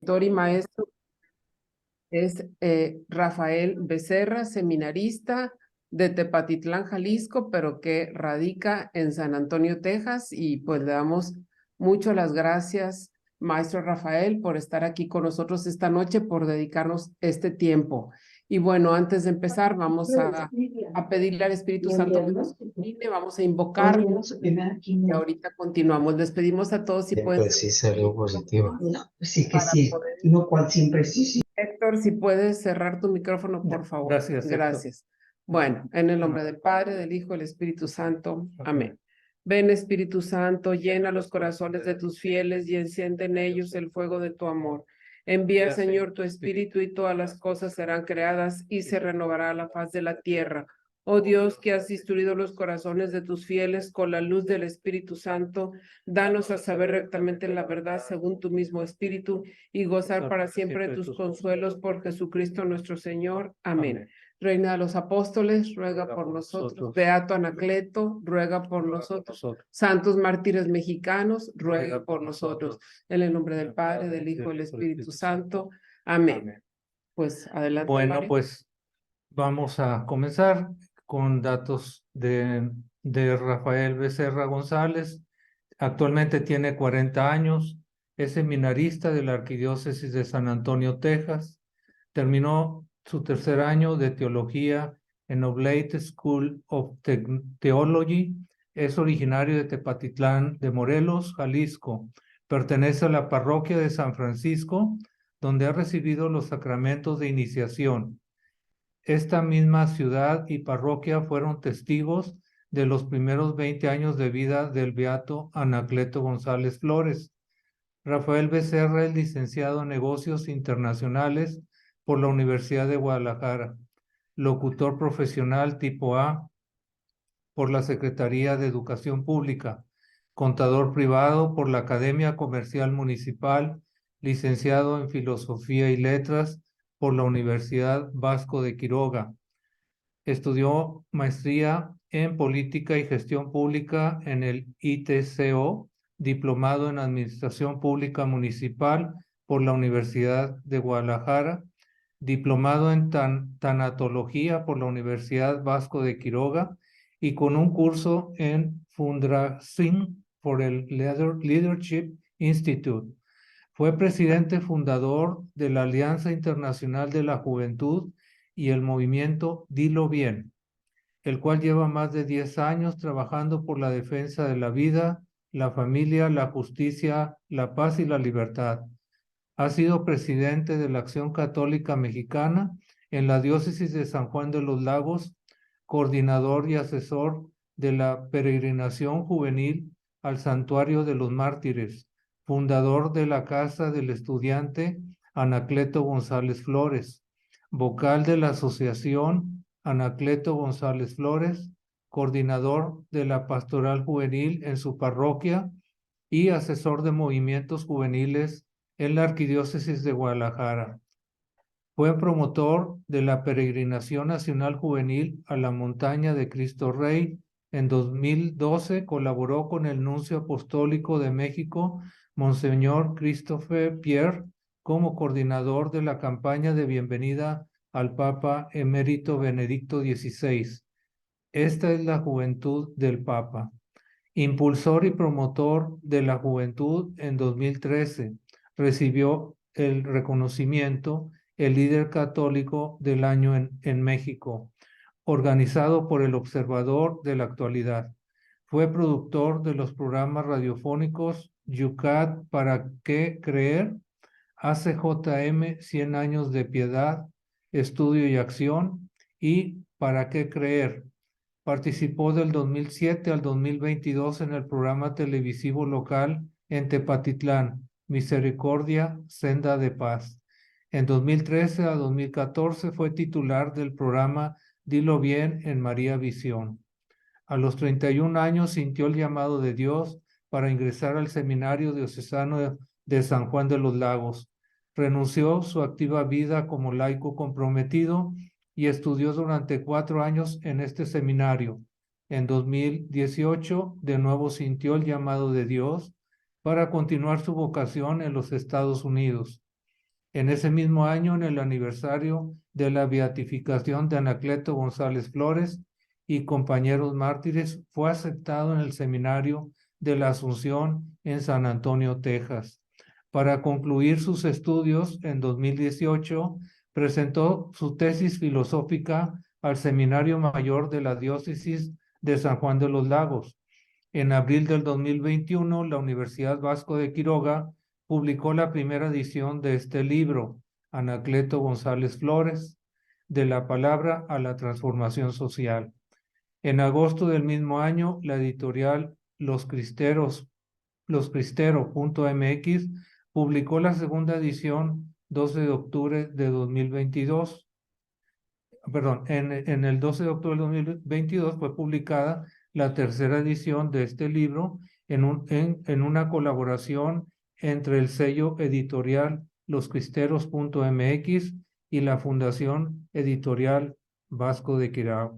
Mentor y maestro es Rafael Becerra, seminarista de Tepatitlán, Jalisco, pero que radica en San Antonio, Texas, y pues le damos mucho las gracias, maestro Rafael, por estar aquí con nosotros esta noche, por dedicarnos este tiempo. Y bueno, antes de empezar, vamos a pedirle al Espíritu Santo que nos ilumine, vamos a invocar y ahorita continuamos. Les pedimos a todos si pueden Pues sí salió positivo. No, pues sí que para sí, poder. lo cual siempre sí. Héctor, si puedes cerrar tu micrófono, por favor. Gracias, Héctor. Gracias. Bueno, en el nombre del Padre, del Hijo y del Espíritu Santo. Amén. Ven, Espíritu Santo, llena los corazones de tus fieles y enciende en ellos el fuego de tu amor. Envía, Señor, tu Espíritu y todas las cosas serán creadas y se renovará la faz de la tierra. Oh Dios, que has instruido los corazones de tus fieles con la luz del Espíritu Santo, danos a saber rectamente la verdad según tu mismo Espíritu y gozar para siempre de tus consuelos por Jesucristo nuestro Señor. Amén. Reina de los apóstoles, ruega por nosotros. Beato Anacleto, ruega por nosotros. Santos mártires mexicanos, ruega por nosotros. En el nombre del Padre, del Hijo y del Espíritu Santo. Amén. Pues adelante. Bueno, Mario. pues vamos a comenzar con datos de Rafael Becerra González. Actualmente tiene 40 años, es seminarista de la Arquidiócesis de San Antonio, Texas. Terminó su tercer año de teología en Oblate School of Theology. Es originario de Tepatitlán de Morelos, Jalisco. Pertenece a la parroquia de San Francisco, donde ha recibido los sacramentos de iniciación. Esta misma ciudad y parroquia fueron testigos de los primeros 20 años de vida del beato Anacleto González Flores. Rafael Becerra es licenciado en Negocios Internacionales por la Universidad de Guadalajara, locutor profesional tipo A por la Secretaría de Educación Pública, contador privado por la Academia Comercial Municipal, licenciado en Filosofía y Letras por la Universidad Vasco de Quiroga. Estudió maestría en Política y Gestión Pública en el ITCO, diplomado en Administración Pública Municipal por la Universidad de Guadalajara, diplomado en Tanatología por la Universidad Vasco de Quiroga y con un curso en Fundraising for el Leadership Institute. Fue presidente fundador de la Alianza Internacional de la Juventud y el movimiento Dilo Bien, el cual lleva más de 10 años trabajando por la defensa de la vida, la familia, la justicia, la paz y la libertad. Ha sido presidente de la Acción Católica Mexicana en la Diócesis de San Juan de los Lagos, coordinador y asesor de la Peregrinación Juvenil al Santuario de los Mártires, fundador de la Casa del Estudiante Anacleto González Flores, vocal de la Asociación Anacleto González Flores, coordinador de la Pastoral Juvenil en su parroquia y asesor de movimientos juveniles en la Arquidiócesis de Guadalajara. Fue promotor de la Peregrinación Nacional Juvenil a la Montaña de Cristo Rey. En 2012 colaboró con el Nuncio Apostólico de México, Monseñor Christophe Pierre, como coordinador de la campaña de bienvenida al Papa Emérito Benedicto XVI. Esta es la juventud del Papa. Impulsor y promotor de la juventud en 2013, recibió el reconocimiento el líder católico del año en México, organizado por el Observador de la Actualidad. Fue productor de los programas radiofónicos Yucat ¿Para qué creer?, ACJM 100 años de piedad, estudio y acción, y ¿Para qué creer? Participó del 2007 al 2022 en el programa televisivo local en Tepatitlán, Misericordia, Senda de Paz. En 2013 a 2014 fue titular del programa Dilo Bien en María Visión. A los 31 años sintió el llamado de Dios para ingresar al Seminario Diocesano de San Juan de los Lagos. Renunció su activa vida como laico comprometido y estudió durante 4 años en este seminario. En 2018, de nuevo sintió el llamado de Dios para continuar su vocación en los Estados Unidos. En ese mismo año, en el aniversario de la beatificación de Anacleto González Flores y compañeros mártires, fue aceptado en el seminario de la Asunción en San Antonio, Texas. Para concluir sus estudios, en 2018, presentó su tesis filosófica al Seminario Mayor de la Diócesis de San Juan de los Lagos. En abril del 2021, la Universidad Vasco de Quiroga publicó la primera edición de este libro, Anacleto González Flores, de la palabra a la transformación social. En agosto del mismo año, la editorial loscristero.mx publicó la segunda edición 12 de octubre de 2022. Perdón, en el 12 de octubre de 2022 fue publicada la tercera edición de este libro en una colaboración entre el sello editorial loscristeros.mx y la Fundación Editorial Vasco de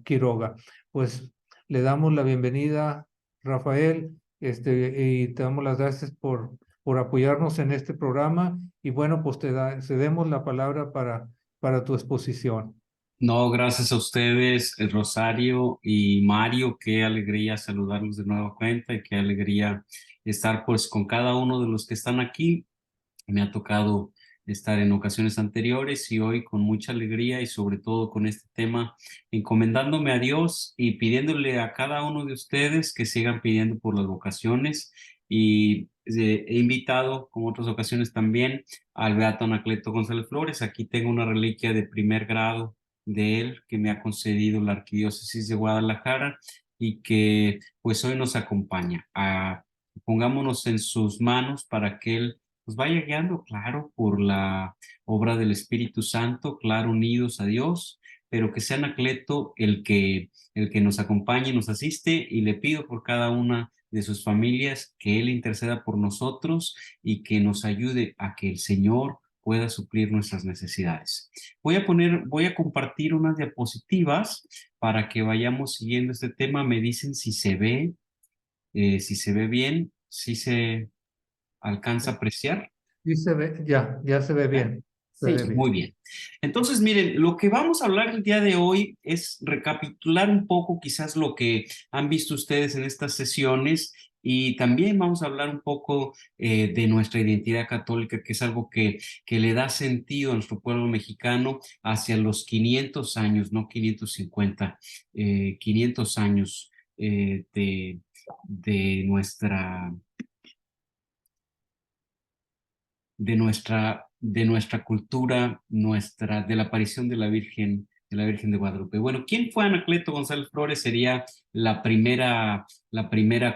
Quiroga. Pues le damos la bienvenida, Rafael, y te damos las gracias por apoyarnos en este programa. Y bueno, pues cedemos la palabra para tu exposición. No, gracias a ustedes, Rosario y Mario. Qué alegría saludarlos de nueva cuenta y qué alegría estar pues con cada uno de los que están aquí. Me ha tocado estar en ocasiones anteriores y hoy con mucha alegría y sobre todo con este tema, encomendándome a Dios y pidiéndole a cada uno de ustedes que sigan pidiendo por las vocaciones. Y he invitado, como otras ocasiones también, al Beato Anacleto González Flores. Aquí tengo una reliquia de primer grado de él que me ha concedido la Arquidiócesis de Guadalajara y que pues hoy nos acompaña. Pongámonos en sus manos para que él nos vaya guiando, claro, por la obra del Espíritu Santo, claro, unidos a Dios, pero que sea Anacleto el que nos acompañe, nos asiste, y le pido por cada una de sus familias que él interceda por nosotros y que nos ayude a que el Señor pueda suplir nuestras necesidades. Voy a compartir unas diapositivas para que vayamos siguiendo este tema. Me dicen si se ve bien, si se alcanza a apreciar. Sí se ve, ya se ve bien. Se Sí. ve bien. Muy bien. Entonces, miren, lo que vamos a hablar el día de hoy es recapitular un poco quizás lo que han visto ustedes en estas sesiones, y también vamos a hablar un poco de nuestra identidad católica, que es algo que le da sentido a nuestro pueblo mexicano hacia los 500 años, no 550, 500 años de nuestra cultura, de la aparición de la Virgen de Guadalupe. Bueno, ¿quién fue Anacleto González Flores? Sería la primera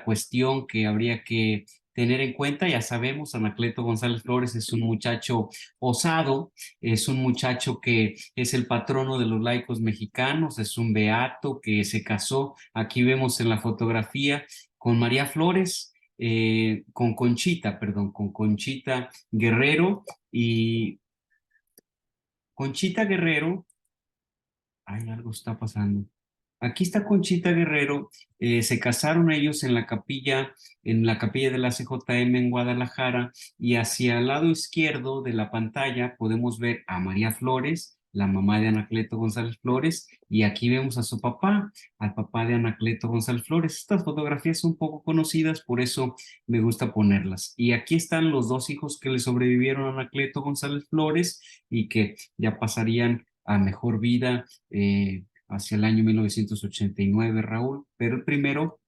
cuestión que habría que tener en cuenta. Ya sabemos, Anacleto González Flores es un muchacho osado, es un muchacho que es el patrono de los laicos mexicanos, es un beato que se casó, aquí vemos en la fotografía, con María Flores, con Conchita Guerrero. Y Conchita Guerrero, algo está pasando. Aquí está Conchita Guerrero, se casaron ellos en la capilla de la CJM en Guadalajara, y hacia el lado izquierdo de la pantalla podemos ver a María Flores, la mamá de Anacleto González Flores, y aquí vemos a su papá, al papá de Anacleto González Flores. Estas fotografías son poco conocidas, por eso me gusta ponerlas. Y aquí están los dos hijos que le sobrevivieron a Anacleto González Flores y que ya pasarían a mejor vida hacia el año 1989, Raúl. Pero el primero,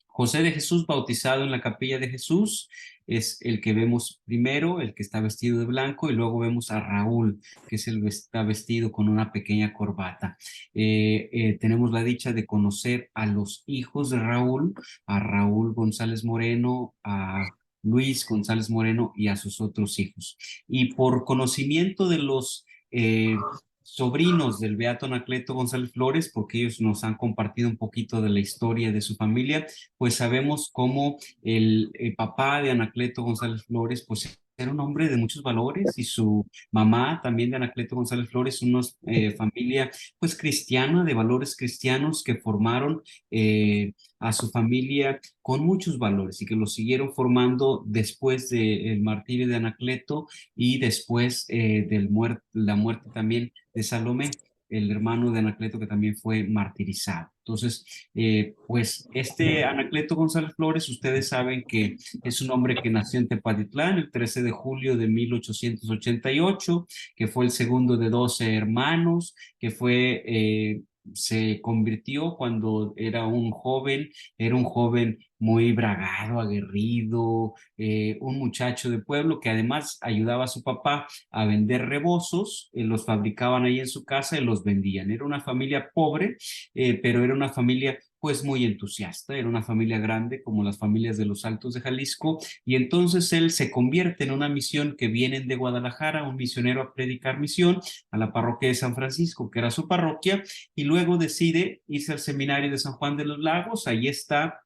José de Jesús, bautizado en la Capilla de Jesús, es el que vemos primero, el que está vestido de blanco, y luego vemos a Raúl, que es el que está vestido con una pequeña corbata. Tenemos la dicha de conocer a los hijos de Raúl, a Raúl González Moreno, a Luis González Moreno y a sus otros hijos. Y por conocimiento de los sobrinos del Beato Anacleto González Flores, porque ellos nos han compartido un poquito de la historia de su familia, pues sabemos cómo el papá de Anacleto González Flores pues era un hombre de muchos valores y su mamá también de Anacleto González Flores, una familia pues cristiana, de valores cristianos que formaron a su familia con muchos valores y que lo siguieron formando después del martirio de Anacleto y después la muerte también de Salomé, el hermano de Anacleto que también fue martirizado. Entonces, pues este Anacleto González Flores, ustedes saben que es un hombre que nació en Tepatitlán el 13 de julio de 1888, que fue el segundo de 12 hermanos, que se convirtió cuando era un joven muy bragado, aguerrido, un muchacho de pueblo que además ayudaba a su papá a vender rebozos, los fabricaban ahí en su casa y los vendían. Era una familia pobre, pero era una familia pues muy entusiasta, era una familia grande como las familias de los Altos de Jalisco, y entonces él se convierte en una misión que vienen de Guadalajara, un misionero a predicar misión a la parroquia de San Francisco, que era su parroquia, y luego decide irse al seminario de San Juan de los Lagos. Ahí está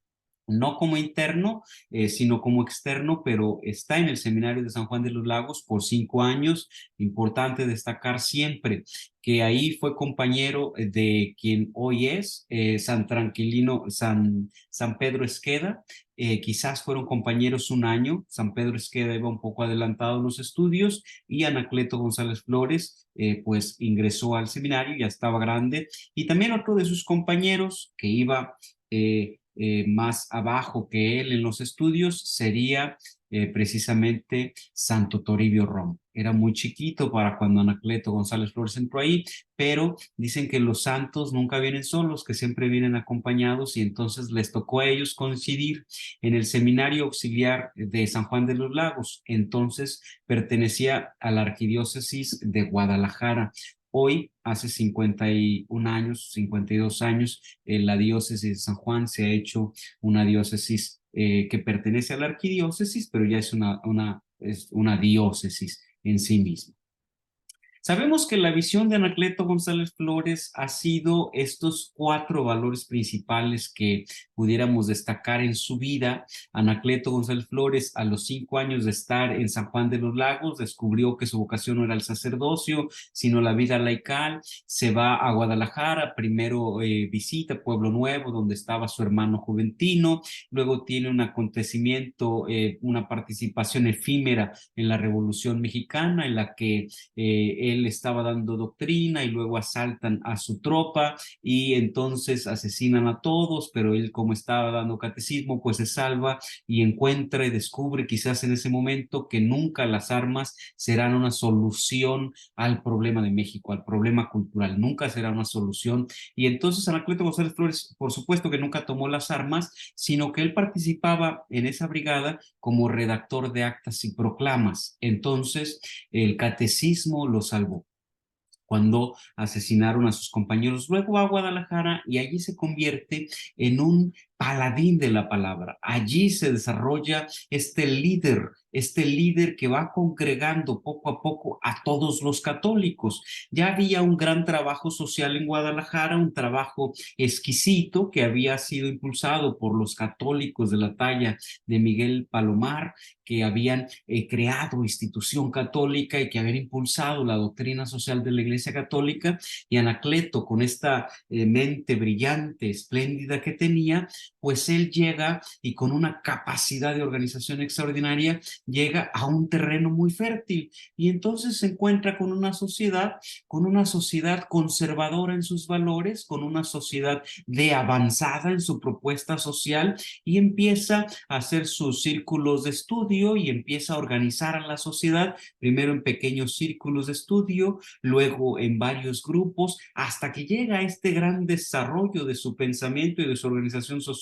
no como interno, sino como externo, pero está en el seminario de San Juan de los Lagos por 5 años. Importante destacar siempre que ahí fue compañero de quien hoy es San Pedro Esqueda. Quizás fueron compañeros un año. San Pedro Esqueda iba un poco adelantado en los estudios y Anacleto González Flores pues ingresó al seminario, ya estaba grande. Y también otro de sus compañeros que iba más abajo que él en los estudios sería precisamente Santo Toribio Romo. Era muy chiquito para cuando Anacleto González Flores entró ahí, pero dicen que los santos nunca vienen solos, que siempre vienen acompañados, y entonces les tocó a ellos coincidir en el seminario auxiliar de San Juan de los Lagos. Entonces pertenecía a la arquidiócesis de Guadalajara. Hoy, hace 51 años, 52 años, la diócesis de San Juan se ha hecho una diócesis que pertenece a la arquidiócesis, pero ya es una diócesis en sí misma. Sabemos que la visión de Anacleto González Flores ha sido estos 4 valores principales que pudiéramos destacar en su vida. Anacleto González Flores, a los 5 años de estar en San Juan de los Lagos, descubrió que su vocación no era el sacerdocio, sino la vida laical. Se va a Guadalajara, primero visita Pueblo Nuevo, donde estaba su hermano Juventino, luego tiene un acontecimiento, una participación efímera en la Revolución Mexicana, en la que él estaba dando doctrina y luego asaltan a su tropa y entonces asesinan a todos, pero él, como estaba dando catecismo, pues se salva y encuentra y descubre quizás en ese momento que nunca las armas serán una solución al problema de México, al problema cultural, nunca será una solución. Y entonces Anacleto González Flores, por supuesto que nunca tomó las armas, sino que él participaba en esa brigada como redactor de actas y proclamas. Entonces el catecismo lo salvó cuando asesinaron a sus compañeros. Luego va a Guadalajara y allí se convierte en un paladín de la palabra. Allí se desarrolla este líder que va congregando poco a poco a todos los católicos. Ya había un gran trabajo social en Guadalajara, un trabajo exquisito que había sido impulsado por los católicos de la talla de Miguel Palomar, que habían creado institución católica y que habían impulsado la doctrina social de la Iglesia Católica. Y Anacleto, con esta mente brillante, espléndida que tenía, pues él llega y con una capacidad de organización extraordinaria llega a un terreno muy fértil y entonces se encuentra con una sociedad conservadora en sus valores, con una sociedad de avanzada en su propuesta social, y empieza a hacer sus círculos de estudio y empieza a organizar a la sociedad, primero en pequeños círculos de estudio, luego en varios grupos, hasta que llega a este gran desarrollo de su pensamiento y de su organización social,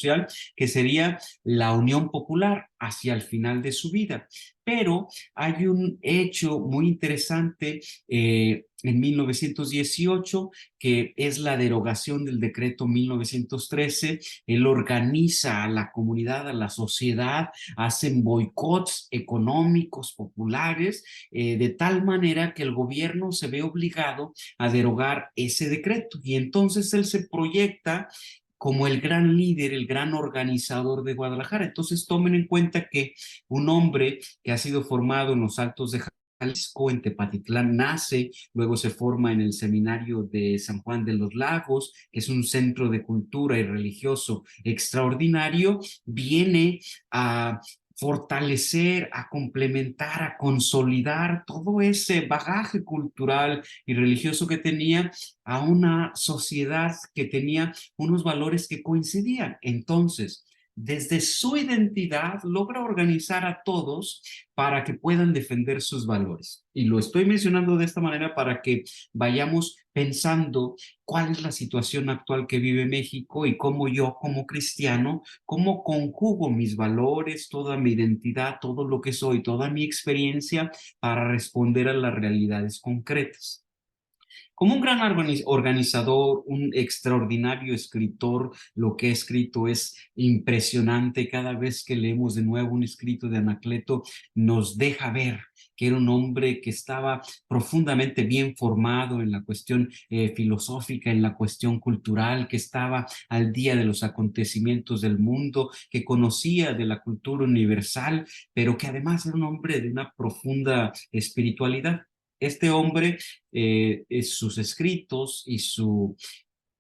que sería la Unión Popular hacia el final de su vida. Pero hay un hecho muy interesante en 1918, que es la derogación del decreto 1913. Él organiza a la comunidad, a la sociedad, hacen boicots económicos populares, de tal manera que el gobierno se ve obligado a derogar ese decreto. Y entonces él se proyecta como el gran líder, el gran organizador de Guadalajara. Entonces tomen en cuenta que un hombre que ha sido formado en los Altos de Jalisco, en Tepatitlán, nace, luego se forma en el seminario de San Juan de los Lagos, que es un centro de cultura y religioso extraordinario, viene a fortalecer, a complementar, a consolidar todo ese bagaje cultural y religioso que tenía a una sociedad que tenía unos valores que coincidían. Entonces, desde su identidad logra organizar a todos para que puedan defender sus valores. Y lo estoy mencionando de esta manera para que vayamos pensando cuál es la situación actual que vive México y cómo yo, como cristiano, cómo conjugo mis valores, toda mi identidad, todo lo que soy, toda mi experiencia para responder a las realidades concretas. Como un gran organizador, un extraordinario escritor, lo que ha escrito es impresionante. Cada vez que leemos de nuevo un escrito de Anacleto, nos deja ver que era un hombre que estaba profundamente bien formado en la cuestión filosófica, en la cuestión cultural, que estaba al día de los acontecimientos del mundo, que conocía de la cultura universal, pero que además era un hombre de una profunda espiritualidad. Este hombre, sus escritos y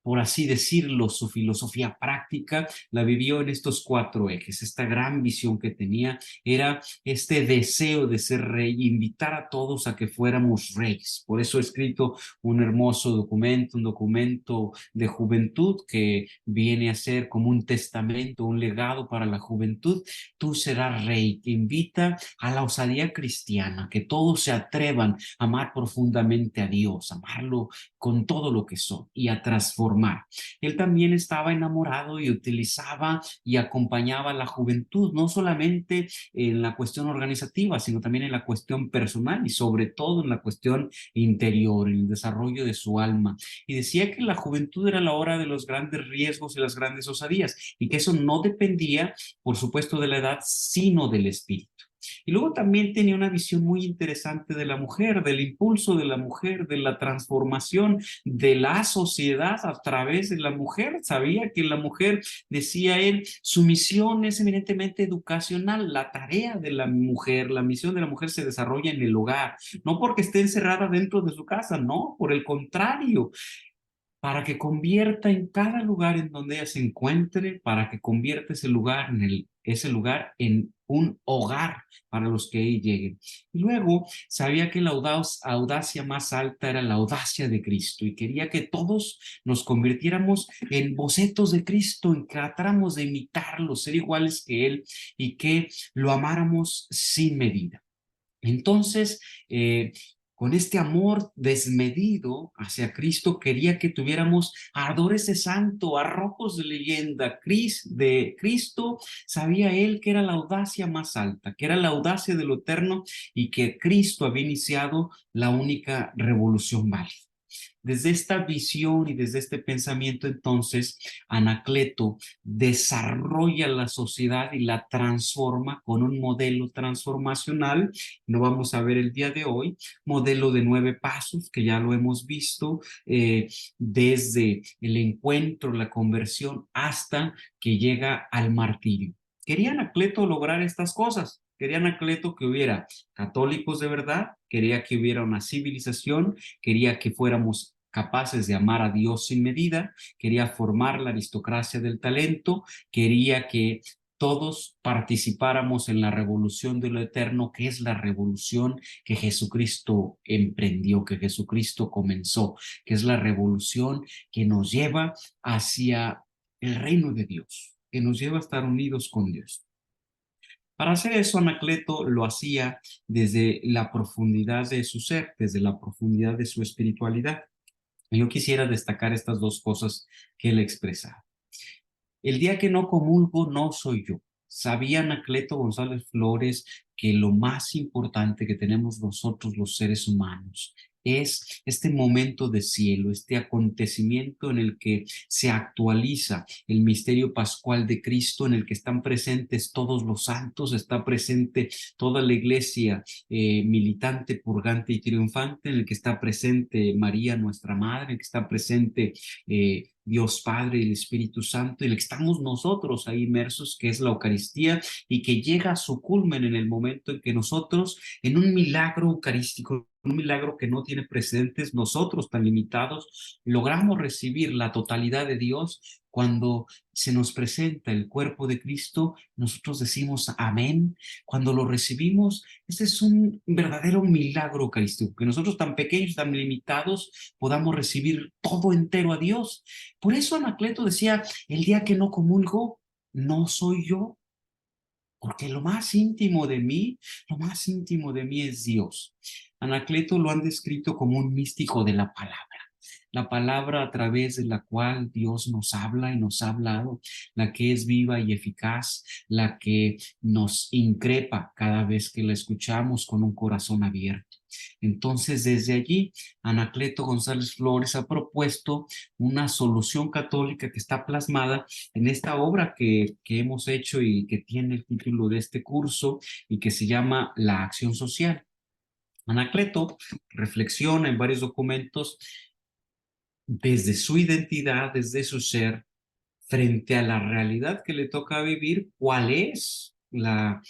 por así decirlo, su filosofía práctica la vivió en estos 4 ejes. Esta gran visión que tenía era este deseo de ser rey, invitar a todos a que fuéramos reyes. Por eso ha escrito un hermoso documento, un documento de juventud que viene a ser como un testamento, un legado para la juventud. Tú serás rey, que invita a la osadía cristiana, que todos se atrevan a amar profundamente a Dios, amarlo con todo lo que son y a transformar. Él también estaba enamorado y utilizaba y acompañaba a la juventud, no solamente en la cuestión organizativa, sino también en la cuestión personal y sobre todo en la cuestión interior, en el desarrollo de su alma. Y decía que la juventud era la hora de los grandes riesgos y las grandes osadías, y que eso no dependía, por supuesto, de la edad, sino del espíritu. Y luego también tenía una visión muy interesante de la mujer, del impulso de la mujer, de la transformación de la sociedad a través de la mujer. Sabía que la mujer, decía él, su misión es eminentemente educacional. La tarea de la mujer, la misión de la mujer se desarrolla en el hogar, no porque esté encerrada dentro de su casa, no, por el contrario, para que convierta en cada lugar en donde ella se encuentre, para que convierta ese lugar en un hogar para los que ahí lleguen. Y luego sabía que la audacia más alta era la audacia de Cristo, y quería que todos nos convirtiéramos en bocetos de Cristo, en que tratáramos de imitarlo, ser iguales que Él, y que lo amáramos sin medida. Entonces, con este amor desmedido hacia Cristo, quería que tuviéramos ardores de santo, arrojos de leyenda. De Cristo sabía él que era la audacia más alta, que era la audacia de lo eterno, y que Cristo había iniciado la única revolución válida. Desde esta visión y desde este pensamiento, entonces, Anacleto desarrolla la sociedad y la transforma con un modelo transformacional. Lo vamos a ver el día de hoy, modelo de 9 pasos, que ya lo hemos visto, desde el encuentro, la conversión, hasta que llega al martirio. Quería Anacleto lograr estas cosas. Quería Anacleto que hubiera católicos de verdad, quería que hubiera una civilización, quería que fuéramos capaces de amar a Dios sin medida, quería formar la aristocracia del talento, quería que todos participáramos en la revolución de lo eterno, que es la revolución que Jesucristo emprendió, que Jesucristo comenzó, que es la revolución que nos lleva hacia el reino de Dios, que nos lleva a estar unidos con Dios. Para hacer eso, Anacleto lo hacía desde la profundidad de su ser, desde la profundidad de su espiritualidad. Y yo quisiera destacar estas 2 cosas que él expresaba. El día que no comulgo no soy yo. Sabía Anacleto González Flores que lo más importante que tenemos nosotros los seres humanos es este momento de cielo, este acontecimiento en el que se actualiza el misterio pascual de Cristo, en el que están presentes todos los santos, está presente toda la iglesia militante, purgante y triunfante, en el que está presente María, nuestra Madre, en el que está presente Dios Padre y el Espíritu Santo, y en el que estamos nosotros ahí inmersos, que es la Eucaristía, y que llega a su culmen en el momento en que nosotros, en un milagro eucarístico, un milagro que no tiene precedentes, nosotros tan limitados, logramos recibir la totalidad de Dios. Cuando se nos presenta el cuerpo de Cristo, nosotros decimos amén. Cuando lo recibimos, este es un verdadero milagro eucarístico, que nosotros tan pequeños, tan limitados, podamos recibir todo entero a Dios. Por eso Anacleto decía, el día que no comulgo, no soy yo, porque lo más íntimo de mí, lo más íntimo de mí es Dios. Anacleto lo han descrito como un místico de la palabra a través de la cual Dios nos habla y nos ha hablado, la que es viva y eficaz, la que nos increpa cada vez que la escuchamos con un corazón abierto. Entonces, desde allí, Anacleto González Flores ha propuesto una solución católica que está plasmada en esta obra que hemos hecho y que tiene el título de este curso y que se llama La Acción Social. Anacleto reflexiona en varios documentos desde su identidad, desde su ser, frente a la realidad que le toca vivir, cuál es la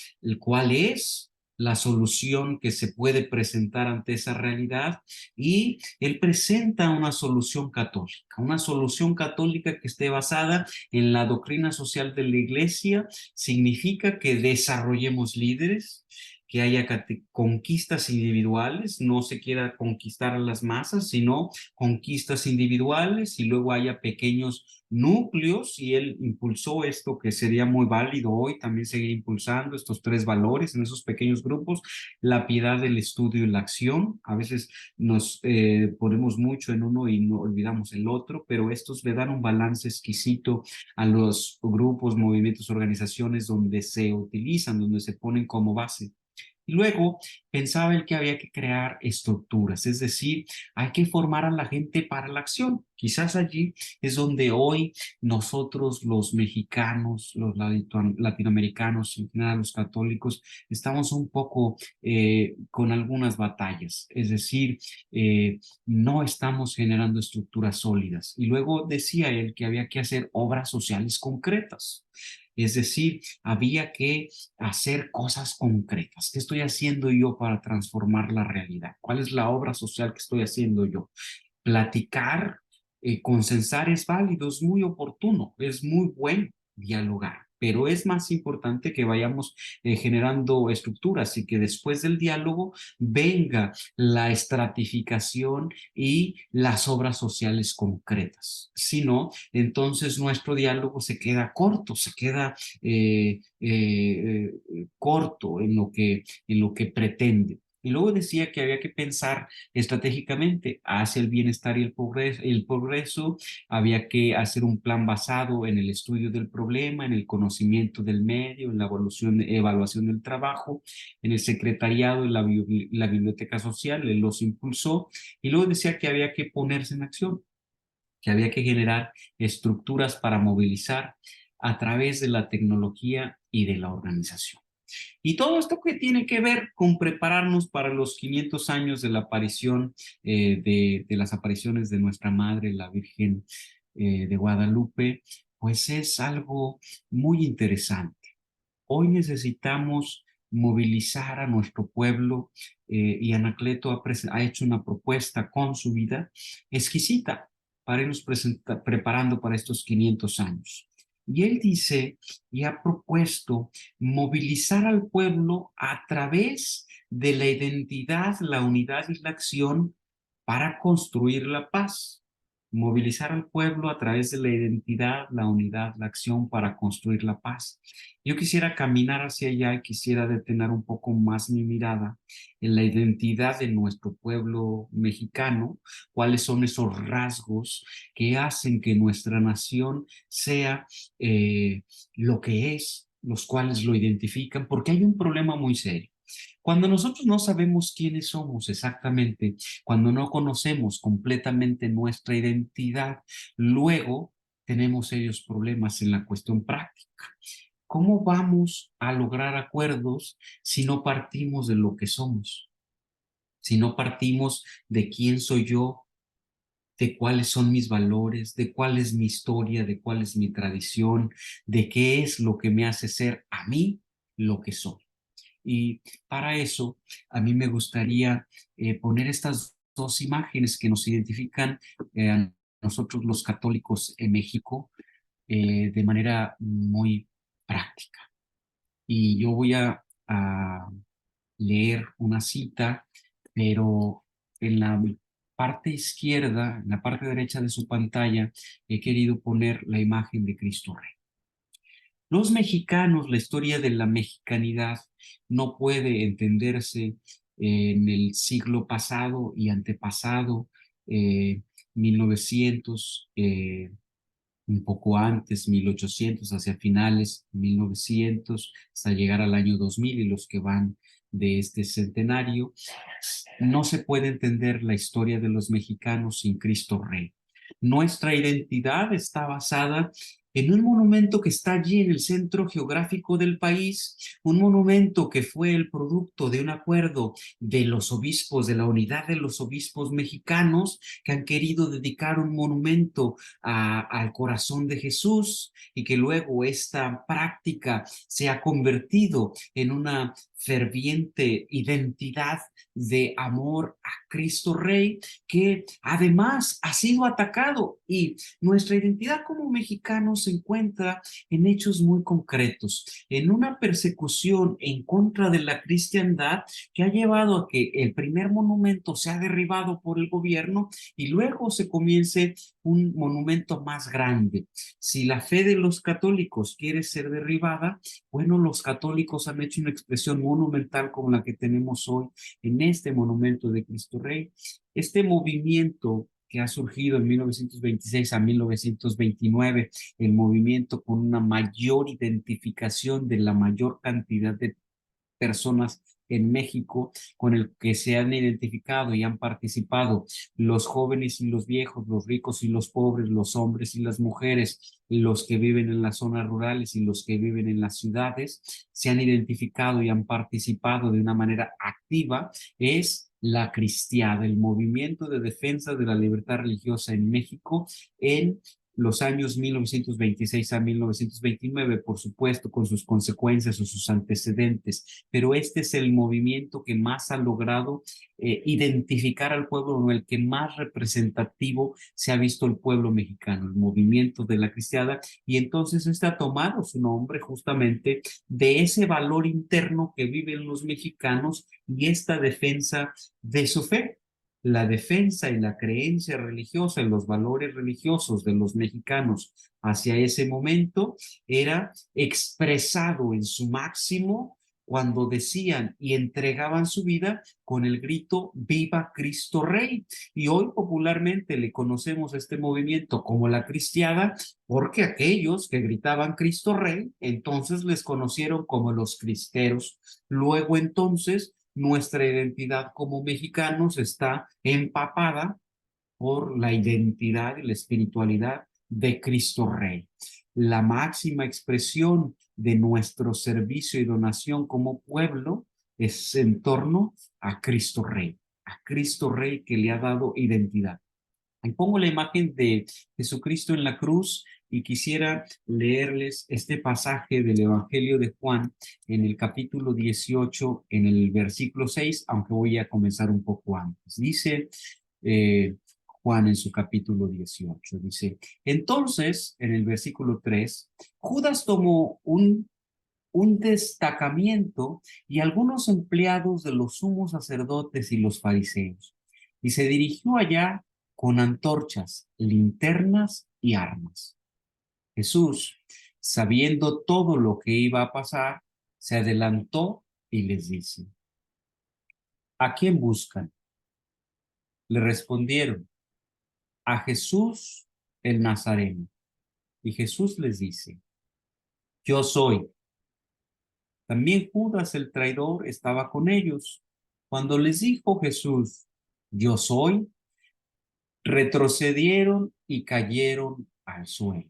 solución que se puede presentar ante esa realidad, y él presenta una solución católica que esté basada en la doctrina social de la Iglesia. Significa que desarrollemos líderes, que haya conquistas individuales, no se quiera conquistar a las masas, sino conquistas individuales, y luego haya pequeños núcleos, y él impulsó esto que sería muy válido hoy, también seguir impulsando estos tres valores en esos pequeños grupos: la piedad, el estudio y la acción. A veces nos ponemos mucho en uno y no olvidamos el otro, pero estos le dan un balance exquisito a los grupos, movimientos, organizaciones donde se utilizan, donde se ponen como base. Y luego pensaba él que había que crear estructuras, es decir, hay que formar a la gente para la acción. Quizás allí es donde hoy nosotros, los mexicanos, los latinoamericanos, en general los católicos, estamos un poco con algunas batallas, es decir, no estamos generando estructuras sólidas. Y luego decía él que había que hacer obras sociales concretas. Es decir, había que hacer cosas concretas. ¿Qué estoy haciendo yo para transformar la realidad? ¿Cuál es la obra social que estoy haciendo yo? Platicar, consensar es válido, es muy oportuno, es muy bueno dialogar, pero es más importante que vayamos generando estructuras y que después del diálogo venga la estratificación y las obras sociales concretas. Si no, entonces nuestro diálogo se queda corto, se queda corto en lo que pretende. Y luego decía que había que pensar estratégicamente hacia el bienestar y el progreso. Había que hacer un plan basado en el estudio del problema, en el conocimiento del medio, en la evaluación del trabajo, en el secretariado y la biblioteca social. Él los impulsó. Y luego decía que había que ponerse en acción, que había que generar estructuras para movilizar a través de la tecnología y de la organización. Y todo esto que tiene que ver con prepararnos para los 500 años de la aparición, de las apariciones de nuestra Madre, la Virgen de Guadalupe, pues es algo muy interesante. Hoy necesitamos movilizar a nuestro pueblo, y Anacleto ha hecho una propuesta con su vida exquisita para irnos preparando para estos 500 años. Y él dice y ha propuesto movilizar al pueblo a través de la identidad, la unidad y la acción para construir la paz. Movilizar al pueblo a través de la identidad, la unidad, la acción para construir la paz. Yo quisiera caminar hacia allá y quisiera detener un poco más mi mirada en la identidad de nuestro pueblo mexicano, cuáles son esos rasgos que hacen que nuestra nación sea lo que es, los cuales lo identifican, porque hay un problema muy serio. Cuando nosotros no sabemos quiénes somos exactamente, cuando no conocemos completamente nuestra identidad, luego tenemos serios problemas en la cuestión práctica. ¿Cómo vamos a lograr acuerdos si no partimos de lo que somos? Si no partimos de quién soy yo, de cuáles son mis valores, de cuál es mi historia, de cuál es mi tradición, de qué es lo que me hace ser a mí lo que soy. Y para eso, a mí me gustaría poner estas dos imágenes que nos identifican a nosotros los católicos en México de manera muy práctica. Y yo voy a leer una cita, pero en la parte izquierda, en la parte derecha de su pantalla, he querido poner la imagen de Cristo Rey. Los mexicanos, la historia de la mexicanidad no puede entenderse en el siglo pasado y antepasado, 1900, un poco antes, 1800, hacia finales, 1900, hasta llegar al año 2000 y los que van de este centenario. No se puede entender la historia de los mexicanos sin Cristo Rey. Nuestra identidad está basada en un monumento que está allí en el centro geográfico del país, un monumento que fue el producto de un acuerdo de los obispos, de la unidad de los obispos mexicanos, que han querido dedicar un monumento al corazón de Jesús y que luego esta práctica se ha convertido en una ferviente identidad de amor a Cristo Rey, que además ha sido atacado, y nuestra identidad como mexicanos se encuentra en hechos muy concretos, en una persecución en contra de la cristiandad que ha llevado a que el primer monumento sea derribado por el gobierno y luego se comience un monumento más grande. Si la fe de los católicos quiere ser derribada, bueno, los católicos han hecho una expresión monumental como la que tenemos hoy en este monumento de Cristo Rey. Este movimiento que ha surgido en 1926 a 1929, el movimiento con una mayor identificación de la mayor cantidad de personas en México, con el que se han identificado y han participado los jóvenes y los viejos, los ricos y los pobres, los hombres y las mujeres, los que viven en las zonas rurales y los que viven en las ciudades, se han identificado y han participado de una manera activa, es la cristiada, el movimiento de defensa de la libertad religiosa en México en los años 1926 a 1929, por supuesto, con sus consecuencias o sus antecedentes, pero este es el movimiento que más ha logrado identificar al pueblo, o el que más representativo se ha visto el pueblo mexicano, el movimiento de la cristiada, y entonces este ha tomado su nombre justamente de ese valor interno que viven los mexicanos y esta defensa de su fe. La defensa y la creencia religiosa y los valores religiosos de los mexicanos hacia ese momento era expresado en su máximo cuando decían y entregaban su vida con el grito ¡Viva Cristo Rey! Y hoy popularmente le conocemos a este movimiento como la cristiada, porque aquellos que gritaban Cristo Rey, entonces les conocieron como los cristeros. Luego entonces nuestra identidad como mexicanos está empapada por la identidad y la espiritualidad de Cristo Rey. La máxima expresión de nuestro servicio y donación como pueblo es en torno a Cristo Rey que le ha dado identidad. Y pongo la imagen de Jesucristo en la cruz y quisiera leerles este pasaje del Evangelio de Juan en el capítulo 18, en el versículo 6, aunque voy a comenzar un poco antes. Dice Juan en su capítulo 18, dice, entonces, en el versículo 3, Judas tomó un destacamiento y algunos empleados de los sumos sacerdotes y los fariseos, y se dirigió allá con antorchas, linternas y armas. Jesús, sabiendo todo lo que iba a pasar, se adelantó y les dice, ¿a quién buscan? Le respondieron, a Jesús el Nazareno. Y Jesús les dice, yo soy. También Judas el traidor estaba con ellos. Cuando les dijo Jesús, yo soy, retrocedieron y cayeron al suelo.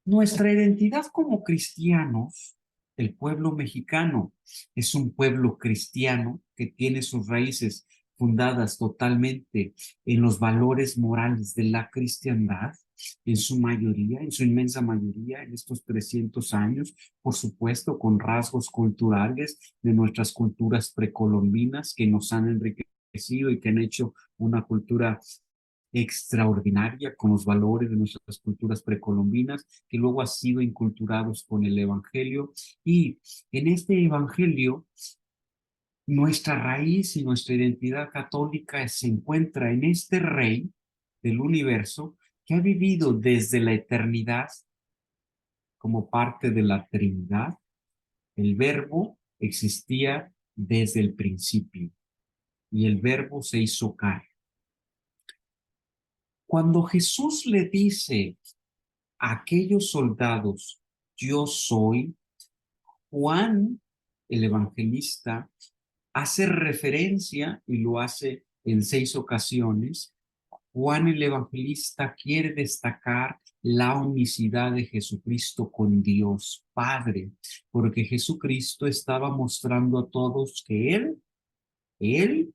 Nuestra identidad como cristianos, el pueblo mexicano, es un pueblo cristiano que tiene sus raíces fundadas totalmente en los valores morales de la cristiandad, en su mayoría, en su inmensa mayoría, en estos 300 años, por supuesto, con rasgos culturales de nuestras culturas precolombinas que nos han enriquecido y que han hecho una cultura extraordinaria con los valores de nuestras culturas precolombinas, que luego han sido inculturados con el Evangelio. Y en este Evangelio, nuestra raíz y nuestra identidad católica se encuentra en este Rey del universo que ha vivido desde la eternidad como parte de la Trinidad. El Verbo existía desde el principio y el Verbo se hizo carne. Cuando Jesús le dice a aquellos soldados, yo soy, Juan, el evangelista, hace referencia, y lo hace en 6 ocasiones, Juan el evangelista quiere destacar la unicidad de Jesucristo con Dios Padre, porque Jesucristo estaba mostrando a todos que Él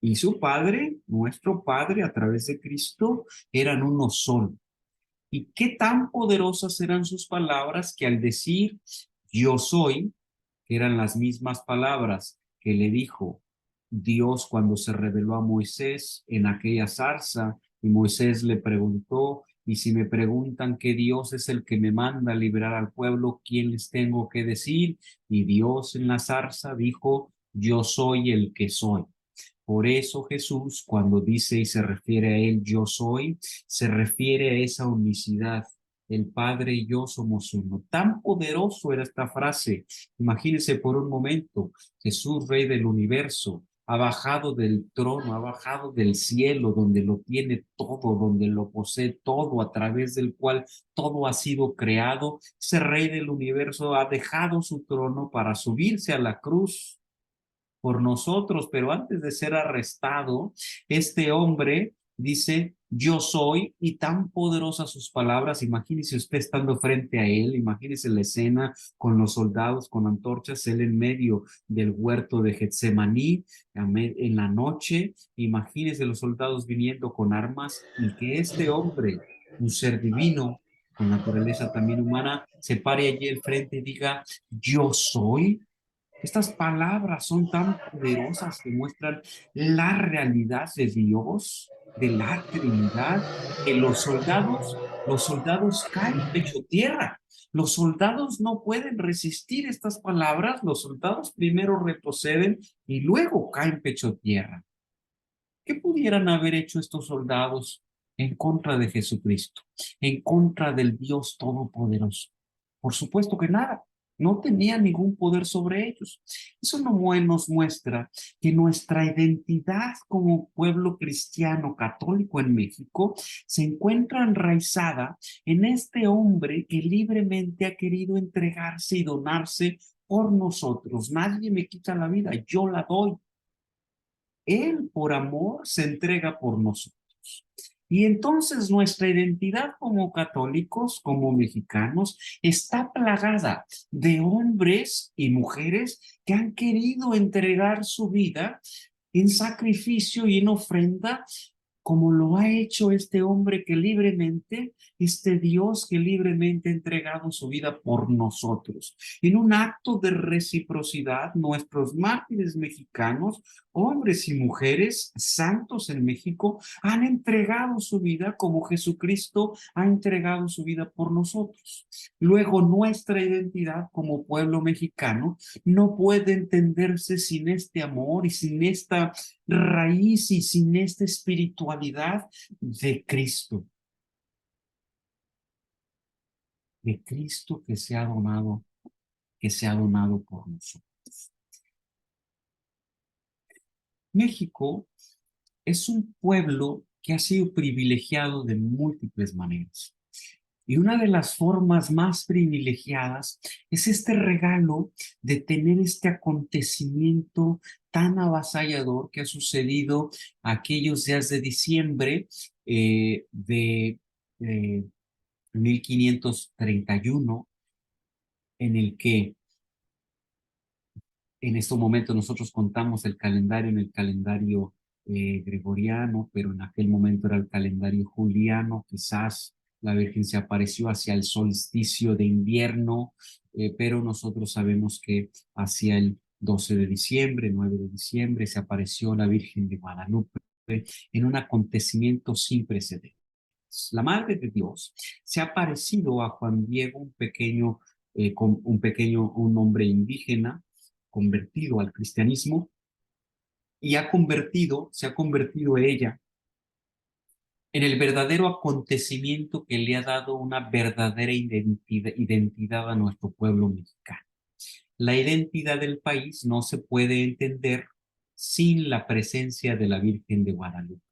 y su Padre, nuestro Padre, a través de Cristo, eran uno solo. Y qué tan poderosas eran sus palabras que al decir yo soy, que eran las mismas palabras que le dijo Dios cuando se reveló a Moisés en aquella zarza, y Moisés le preguntó, y si me preguntan qué Dios es el que me manda a liberar al pueblo, ¿quién les tengo que decir? Y Dios en la zarza dijo, yo soy el que soy. Por eso Jesús, cuando dice y se refiere a él, yo soy, se refiere a esa unicidad. El Padre y yo somos uno. Tan poderoso era esta frase. Imagínense por un momento, Jesús, Rey del universo, ha bajado del trono, ha bajado del cielo, donde lo tiene todo, donde lo posee todo, a través del cual todo ha sido creado. Ese Rey del universo ha dejado su trono para subirse a la cruz por nosotros, pero antes de ser arrestado, este hombre dice, yo soy, y tan poderosas sus palabras, imagínese usted estando frente a él, imagínese la escena con los soldados con antorchas, él en medio del huerto de Getsemaní, en la noche, imagínese los soldados viniendo con armas, y que este hombre, un ser divino, con naturaleza también humana, se pare allí al frente y diga, yo soy. Estas palabras son tan poderosas que muestran la realidad de Dios, de la Trinidad, que los soldados caen pecho tierra. Los soldados no pueden resistir estas palabras, los soldados primero retroceden y luego caen pecho tierra. ¿Qué pudieran haber hecho estos soldados en contra de Jesucristo, en contra del Dios Todopoderoso? Por supuesto que nada, no tenía ningún poder sobre ellos. Eso nos muestra que nuestra identidad como pueblo cristiano católico en México se encuentra enraizada en este hombre que libremente ha querido entregarse y donarse por nosotros. Nadie me quita la vida, yo la doy. Él por amor se entrega por nosotros. Y entonces nuestra identidad como católicos, como mexicanos, está plagada de hombres y mujeres que han querido entregar su vida en sacrificio y en ofrenda, como lo ha hecho este hombre que libremente, este Dios que libremente ha entregado su vida por nosotros. En un acto de reciprocidad, nuestros mártires mexicanos, hombres y mujeres santos en México, han entregado su vida como Jesucristo ha entregado su vida por nosotros. Luego, nuestra identidad como pueblo mexicano no puede entenderse sin este amor y sin esta raíz y sin esta espiritualidad de Cristo que se ha donado por nosotros. México es un pueblo que ha sido privilegiado de múltiples maneras. Y una de las formas más privilegiadas es este regalo de tener este acontecimiento tan avasallador que ha sucedido aquellos días de diciembre de 1531, en el que en este momento nosotros contamos el calendario en el calendario gregoriano, pero en aquel momento era el calendario juliano. Quizás la Virgen se apareció hacia el solsticio de invierno, pero nosotros sabemos que hacia el 12 de diciembre, 9 de diciembre, se apareció la Virgen de Guadalupe en un acontecimiento sin precedentes. La Madre de Dios se ha aparecido a Juan Diego, un hombre indígena convertido al cristianismo, y se ha convertido ella en el verdadero acontecimiento que le ha dado una verdadera identidad a nuestro pueblo mexicano. La identidad del país no se puede entender sin la presencia de la Virgen de Guadalupe.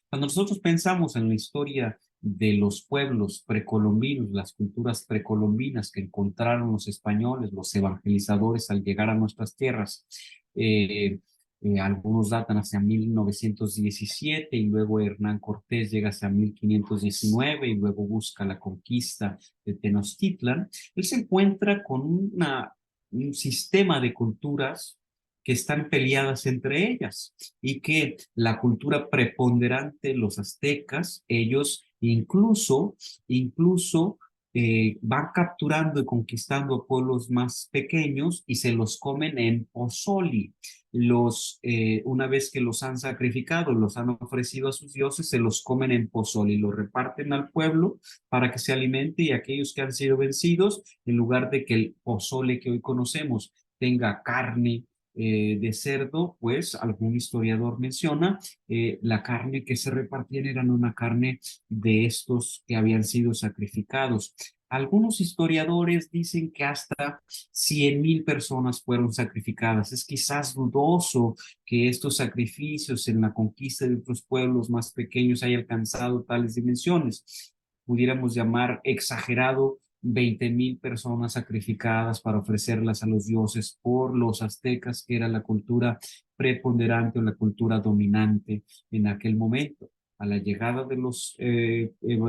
Cuando nosotros pensamos en la historia de los pueblos precolombinos, las culturas precolombinas que encontraron los españoles, los evangelizadores al llegar a nuestras tierras, algunos datan hacia 1917 y luego Hernán Cortés llega hacia 1519 y luego busca la conquista de Tenochtitlan. Él se encuentra con un sistema de culturas que están peleadas entre ellas y que la cultura preponderante, los aztecas, ellos incluso van capturando y conquistando pueblos más pequeños y se los comen en pozoli. Una vez que los han sacrificado, los han ofrecido a sus dioses, se los comen en pozoli, los reparten al pueblo para que se alimente, y aquellos que han sido vencidos, en lugar de que el pozole que hoy conocemos tenga carne de cerdo, pues algún historiador menciona la carne que se repartían eran una carne de estos que habían sido sacrificados. Algunos historiadores dicen que hasta 100,000 personas fueron sacrificadas. Es quizás dudoso que estos sacrificios en la conquista de otros pueblos más pequeños hayan alcanzado tales dimensiones. Pudiéramos llamar exagerado 20,000 personas sacrificadas para ofrecerlas a los dioses por los aztecas, que era la cultura preponderante o la cultura dominante en aquel momento. A la llegada de los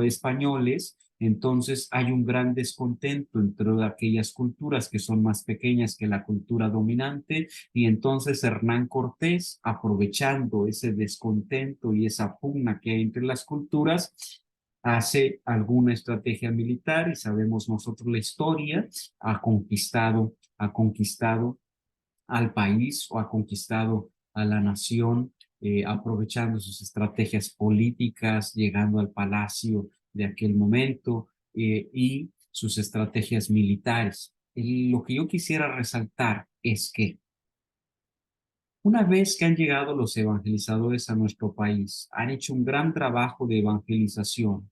españoles, entonces hay un gran descontento entre aquellas culturas que son más pequeñas que la cultura dominante, y entonces Hernán Cortés, aprovechando ese descontento y esa pugna que hay entre las culturas, hace alguna estrategia militar, y sabemos nosotros la historia, ha conquistado al país o ha conquistado a la nación, aprovechando sus estrategias políticas, llegando al palacio de aquel momento y sus estrategias militares. Lo que yo quisiera resaltar es que una vez que han llegado los evangelizadores a nuestro país, han hecho un gran trabajo de evangelización,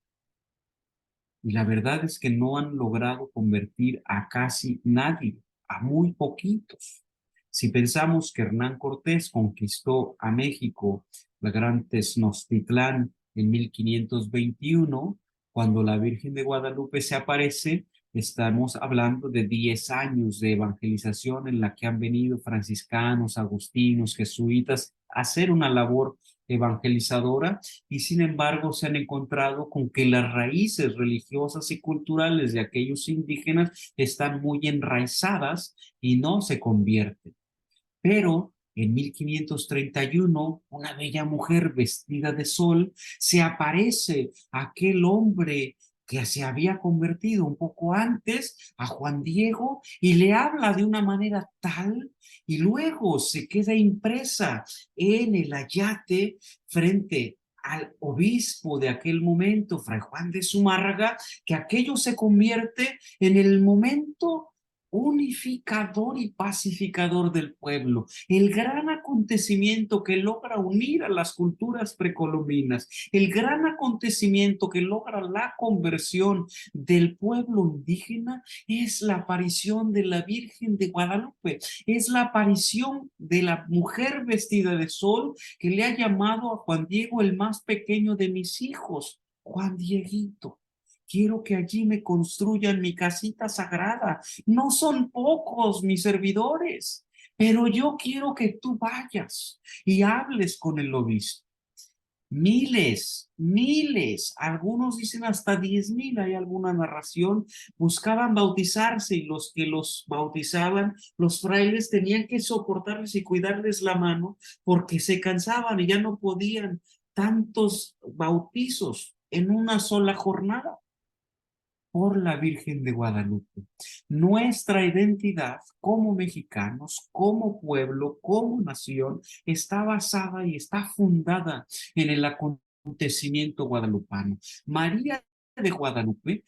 y la verdad es que no han logrado convertir a casi nadie, a muy poquitos. Si pensamos que Hernán Cortés conquistó a México, la gran Tenochtitlán, en 1521, cuando la Virgen de Guadalupe se aparece, estamos hablando de 10 años de evangelización en la que han venido franciscanos, agustinos, jesuitas a hacer una labor evangelizadora, y sin embargo se han encontrado con que las raíces religiosas y culturales de aquellos indígenas están muy enraizadas y no se convierten. Pero en 1531, una bella mujer vestida de sol, se aparece aquel hombre que se había convertido un poco antes, a Juan Diego, y le habla de una manera tal, y luego se queda impresa en el ayate frente al obispo de aquel momento, Fray Juan de Zumárraga, que aquello se convierte en el momento unificador y pacificador del pueblo, el gran acontecimiento que logra unir a las culturas precolombinas, el gran acontecimiento que logra la conversión del pueblo indígena, es la aparición de la Virgen de Guadalupe, es la aparición de la mujer vestida de sol que le ha llamado a Juan Diego el más pequeño de mis hijos, Juan Dieguito. quiero que allí me construyan mi casita sagrada. No son pocos mis servidores, pero yo quiero que tú vayas y hables con el obispo. Miles, miles, algunos dicen hasta 10,000, hay alguna narración, buscaban bautizarse y los que los bautizaban, los frailes tenían que soportarles y cuidarles la mano porque se cansaban y ya no podían tantos bautizos en una sola jornada. Por la Virgen de Guadalupe. Nuestra identidad como mexicanos, como pueblo, como nación, está basada y está fundada en el acontecimiento guadalupano. María de Guadalupe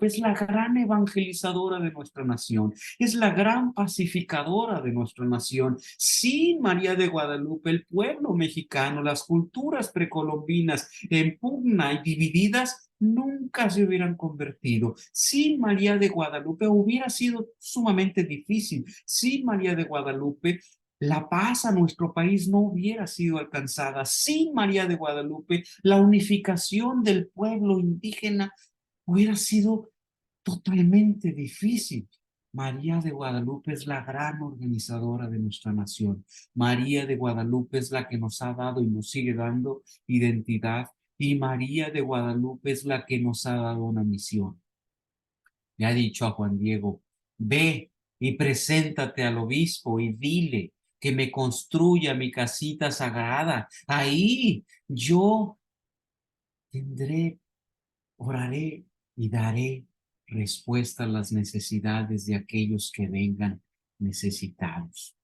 es la gran evangelizadora de nuestra nación, es la gran pacificadora de nuestra nación. Sin María de Guadalupe, el pueblo mexicano, las culturas precolombinas en pugna y divididas, nunca se hubieran convertido. Sin María de Guadalupe hubiera sido sumamente difícil. Sin María de Guadalupe, la paz a nuestro país no hubiera sido alcanzada. Sin María de Guadalupe, la unificación del pueblo indígena hubiera sido totalmente difícil. María de Guadalupe es la gran organizadora de nuestra nación. María de Guadalupe es la que nos ha dado y nos sigue dando identidad. Y María de Guadalupe es la que nos ha dado una misión. Le ha dicho a Juan Diego, ve y preséntate al obispo y dile que me construya mi casita sagrada. Ahí yo tendré, oraré y daré respuesta a las necesidades de aquellos que vengan necesitados.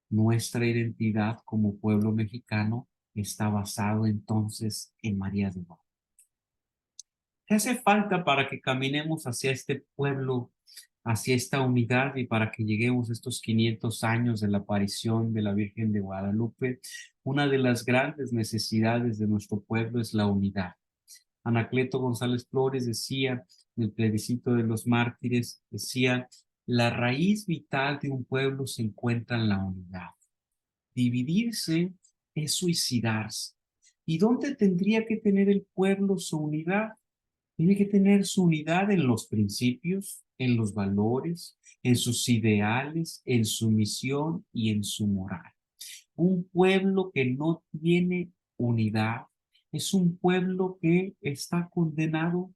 Nuestra identidad como pueblo mexicano está basado entonces en María de Guadalupe. ¿Qué hace falta para que caminemos hacia este pueblo, hacia esta unidad y para que lleguemos a estos 500 años de la aparición de la Virgen de Guadalupe? Una de las grandes necesidades de nuestro pueblo es la unidad. Anacleto González Flores decía, en el plebiscito de los mártires, decía, la raíz vital de un pueblo se encuentra en la unidad. Dividirse es suicidarse. ¿Y dónde tendría que tener el pueblo su unidad? Tiene que tener su unidad en los principios, en los valores, en sus ideales, en su misión y en su moral. Un pueblo que no tiene unidad es un pueblo que está condenado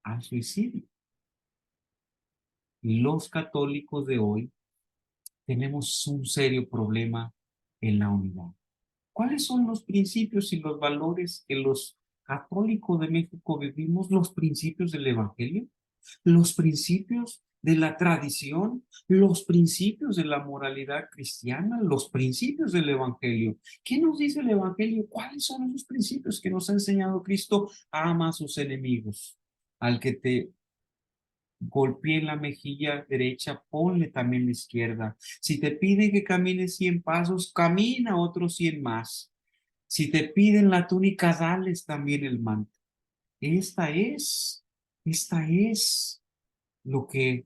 al suicidio. Y los católicos de hoy tenemos un serio problema en la unidad. ¿Cuáles son los principios y los valores que los católicos de México vivimos? Los principios del Evangelio, los principios de la tradición, los principios de la moralidad cristiana, los principios del Evangelio. ¿Qué nos dice el Evangelio? ¿Cuáles son esos principios que nos ha enseñado Cristo? Ama a sus enemigos. Al que te golpee en la mejilla derecha, ponle también la izquierda. Si te piden que camines 100 pasos, camina otros 100 más. Si te piden la túnica, dales también el manto. Esta es lo que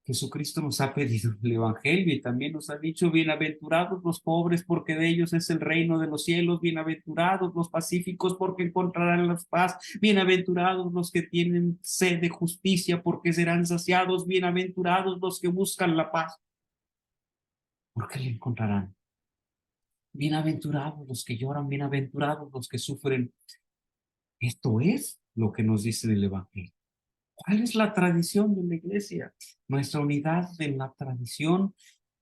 Jesucristo nos ha pedido en el Evangelio y también nos ha dicho, bienaventurados los pobres porque de ellos es el reino de los cielos, bienaventurados los pacíficos porque encontrarán la paz, bienaventurados los que tienen sed de justicia porque serán saciados, bienaventurados los que buscan la paz porque la encontrarán. Bienaventurados los que lloran, bienaventurados los que sufren. Esto es lo que nos dice el Evangelio. ¿Cuál es la tradición de la iglesia? Nuestra unidad en la tradición.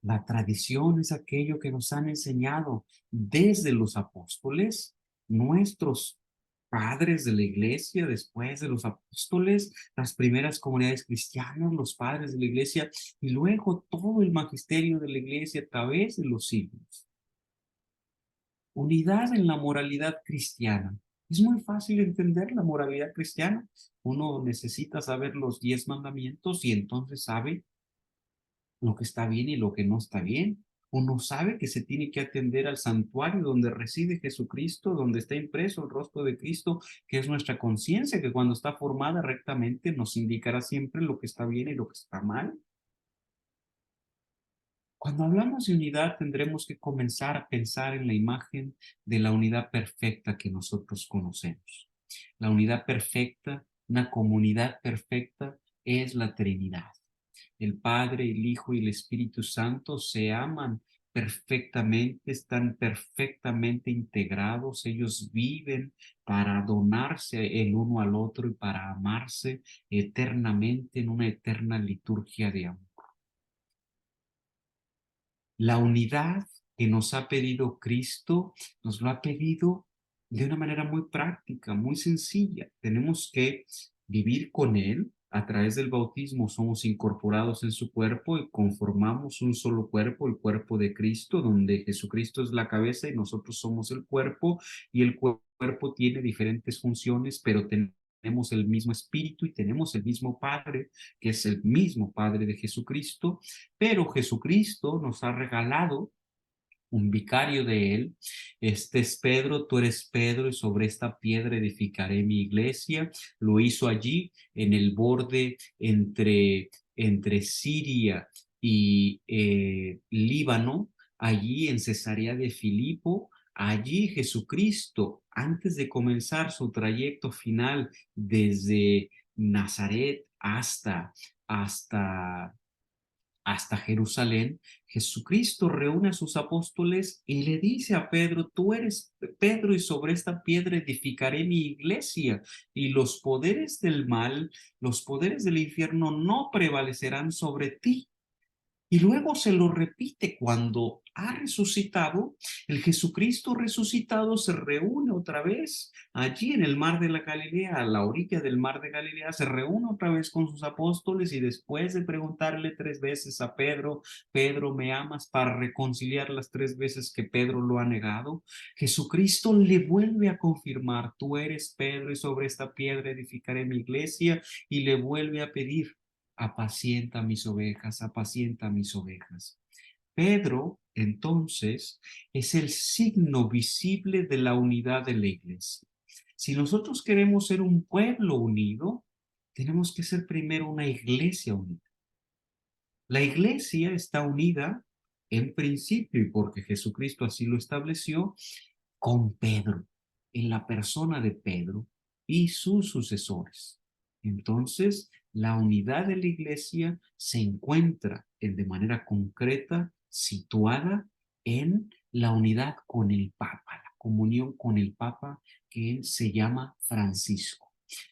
La tradición es aquello que nos han enseñado desde los apóstoles, nuestros padres de la iglesia, después de los apóstoles, las primeras comunidades cristianas, los padres de la iglesia, y luego todo el magisterio de la iglesia a través de los siglos. Unidad en la moralidad cristiana. Es muy fácil entender la moralidad cristiana. Uno necesita saber los 10 mandamientos y entonces sabe lo que está bien y lo que no está bien. Uno sabe que se tiene que atender al santuario donde reside Jesucristo, donde está impreso el rostro de Cristo, que es nuestra conciencia, que cuando está formada rectamente nos indicará siempre lo que está bien y lo que está mal. Cuando hablamos de unidad, tendremos que comenzar a pensar en la imagen de la unidad perfecta que nosotros conocemos. La unidad perfecta, una comunidad perfecta, es la Trinidad. El Padre, el Hijo y el Espíritu Santo se aman perfectamente, están perfectamente integrados, ellos viven para donarse el uno al otro y para amarse eternamente en una eterna liturgia de amor. La unidad que nos ha pedido Cristo, nos lo ha pedido de una manera muy práctica, muy sencilla. Tenemos que vivir con Él. A través del bautismo somos incorporados en su cuerpo y conformamos un solo cuerpo, el cuerpo de Cristo, donde Jesucristo es la cabeza y nosotros somos el cuerpo, y el cuerpo tiene diferentes funciones, pero tenemos el mismo espíritu y tenemos el mismo Padre, que es el mismo Padre de Jesucristo, pero Jesucristo nos ha regalado un vicario de él. Este es Pedro, tú eres Pedro, y sobre esta piedra edificaré mi iglesia. Lo hizo allí en el borde entre Siria y Líbano, allí en Cesarea de Filipo. Allí Jesucristo, antes de comenzar su trayecto final desde Nazaret hasta Jerusalén, Jesucristo reúne a sus apóstoles y le dice a Pedro: tú eres Pedro, y sobre esta piedra edificaré mi iglesia, y los poderes del mal, los poderes del infierno no prevalecerán sobre ti. Y luego se lo repite cuando ha resucitado. El Jesucristo resucitado se reúne otra vez allí en el mar de la Galilea, a la orilla del mar de Galilea, se reúne otra vez con sus apóstoles, y después de preguntarle 3 veces a Pedro: Pedro, ¿me amas?, para reconciliar las 3 veces que Pedro lo ha negado, Jesucristo le vuelve a confirmar: tú eres Pedro, y sobre esta piedra edificaré mi iglesia, y le vuelve a pedir: apacienta mis ovejas, apacienta mis ovejas. Pedro, entonces, es el signo visible de la unidad de la iglesia. Si nosotros queremos ser un pueblo unido, tenemos que ser primero una iglesia unida. La iglesia está unida en principio, y porque Jesucristo así lo estableció, con Pedro, en la persona de Pedro y sus sucesores. Entonces, la unidad de la iglesia se encuentra de manera concreta situada en la unidad con el Papa, la comunión con el Papa, que se llama Francisco.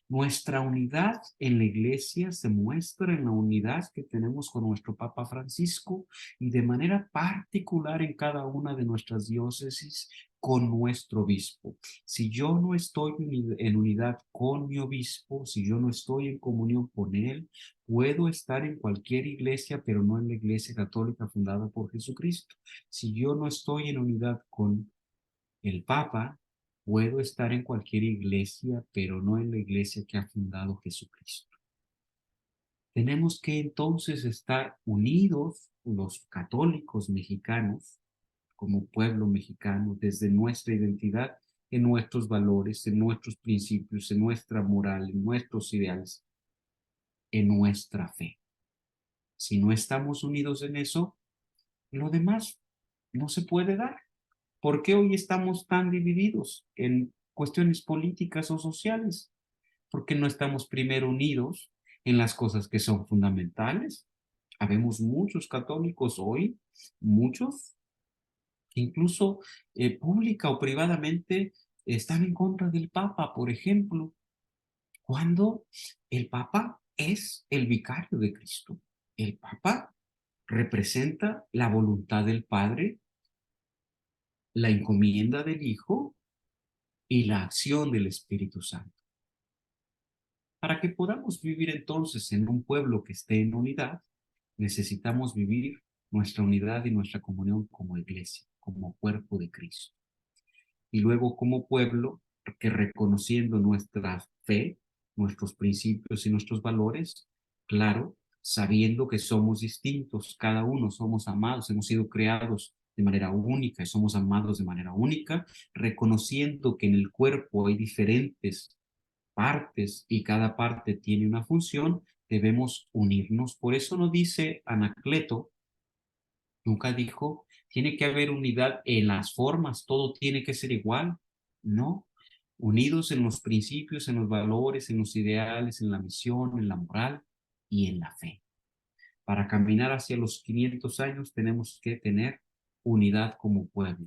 Nuestra unidad en la iglesia se muestra en la unidad que tenemos con nuestro Papa Francisco, y de manera particular en cada una de nuestras diócesis con nuestro obispo. Si yo no estoy en unidad con mi obispo, si yo no estoy en comunión con él, puedo estar en cualquier iglesia, pero no en la iglesia católica fundada por Jesucristo. Si yo no estoy en unidad con el Papa, puedo estar en cualquier iglesia, pero no en la iglesia que ha fundado Jesucristo. Tenemos que entonces estar unidos, los católicos mexicanos, como pueblo mexicano, desde nuestra identidad, en nuestros valores, en nuestros principios, en nuestra moral, en nuestros ideales, en nuestra fe. Si no estamos unidos en eso, lo demás no se puede dar. ¿Por qué hoy estamos tan divididos en cuestiones políticas o sociales? Porque no estamos primero unidos en las cosas que son fundamentales. Habemos muchos católicos hoy, muchos, que incluso pública o privadamente están en contra del Papa, por ejemplo, cuando el Papa es el vicario de Cristo. El Papa representa la voluntad del Padre, la encomienda del Hijo y la acción del Espíritu Santo. Para que podamos vivir entonces en un pueblo que esté en unidad, necesitamos vivir nuestra unidad y nuestra comunión como iglesia, como cuerpo de Cristo. Y luego como pueblo que, reconociendo nuestra fe, nuestros principios y nuestros valores, claro, sabiendo que somos distintos, cada uno somos amados, hemos sido creados de manera única y somos amados de manera única, reconociendo que en el cuerpo hay diferentes partes y cada parte tiene una función, debemos unirnos. Por eso no dice Anacleto, nunca dijo: tiene que haber unidad en las formas, todo tiene que ser igual. No, unidos en los principios, en los valores, en los ideales, en la misión, en la moral y en la fe. Para caminar hacia los 500 años tenemos que tener unidad como pueblo.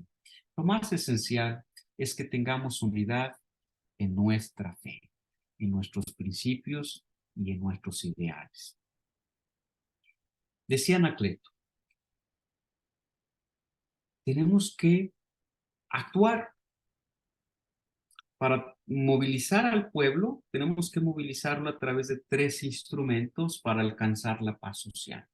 Lo más esencial es que tengamos unidad en nuestra fe, en nuestros principios y en nuestros ideales. Decía Anacleto, tenemos que actuar. Para movilizar al pueblo, tenemos que movilizarlo a través de 3 instrumentos para alcanzar la paz social.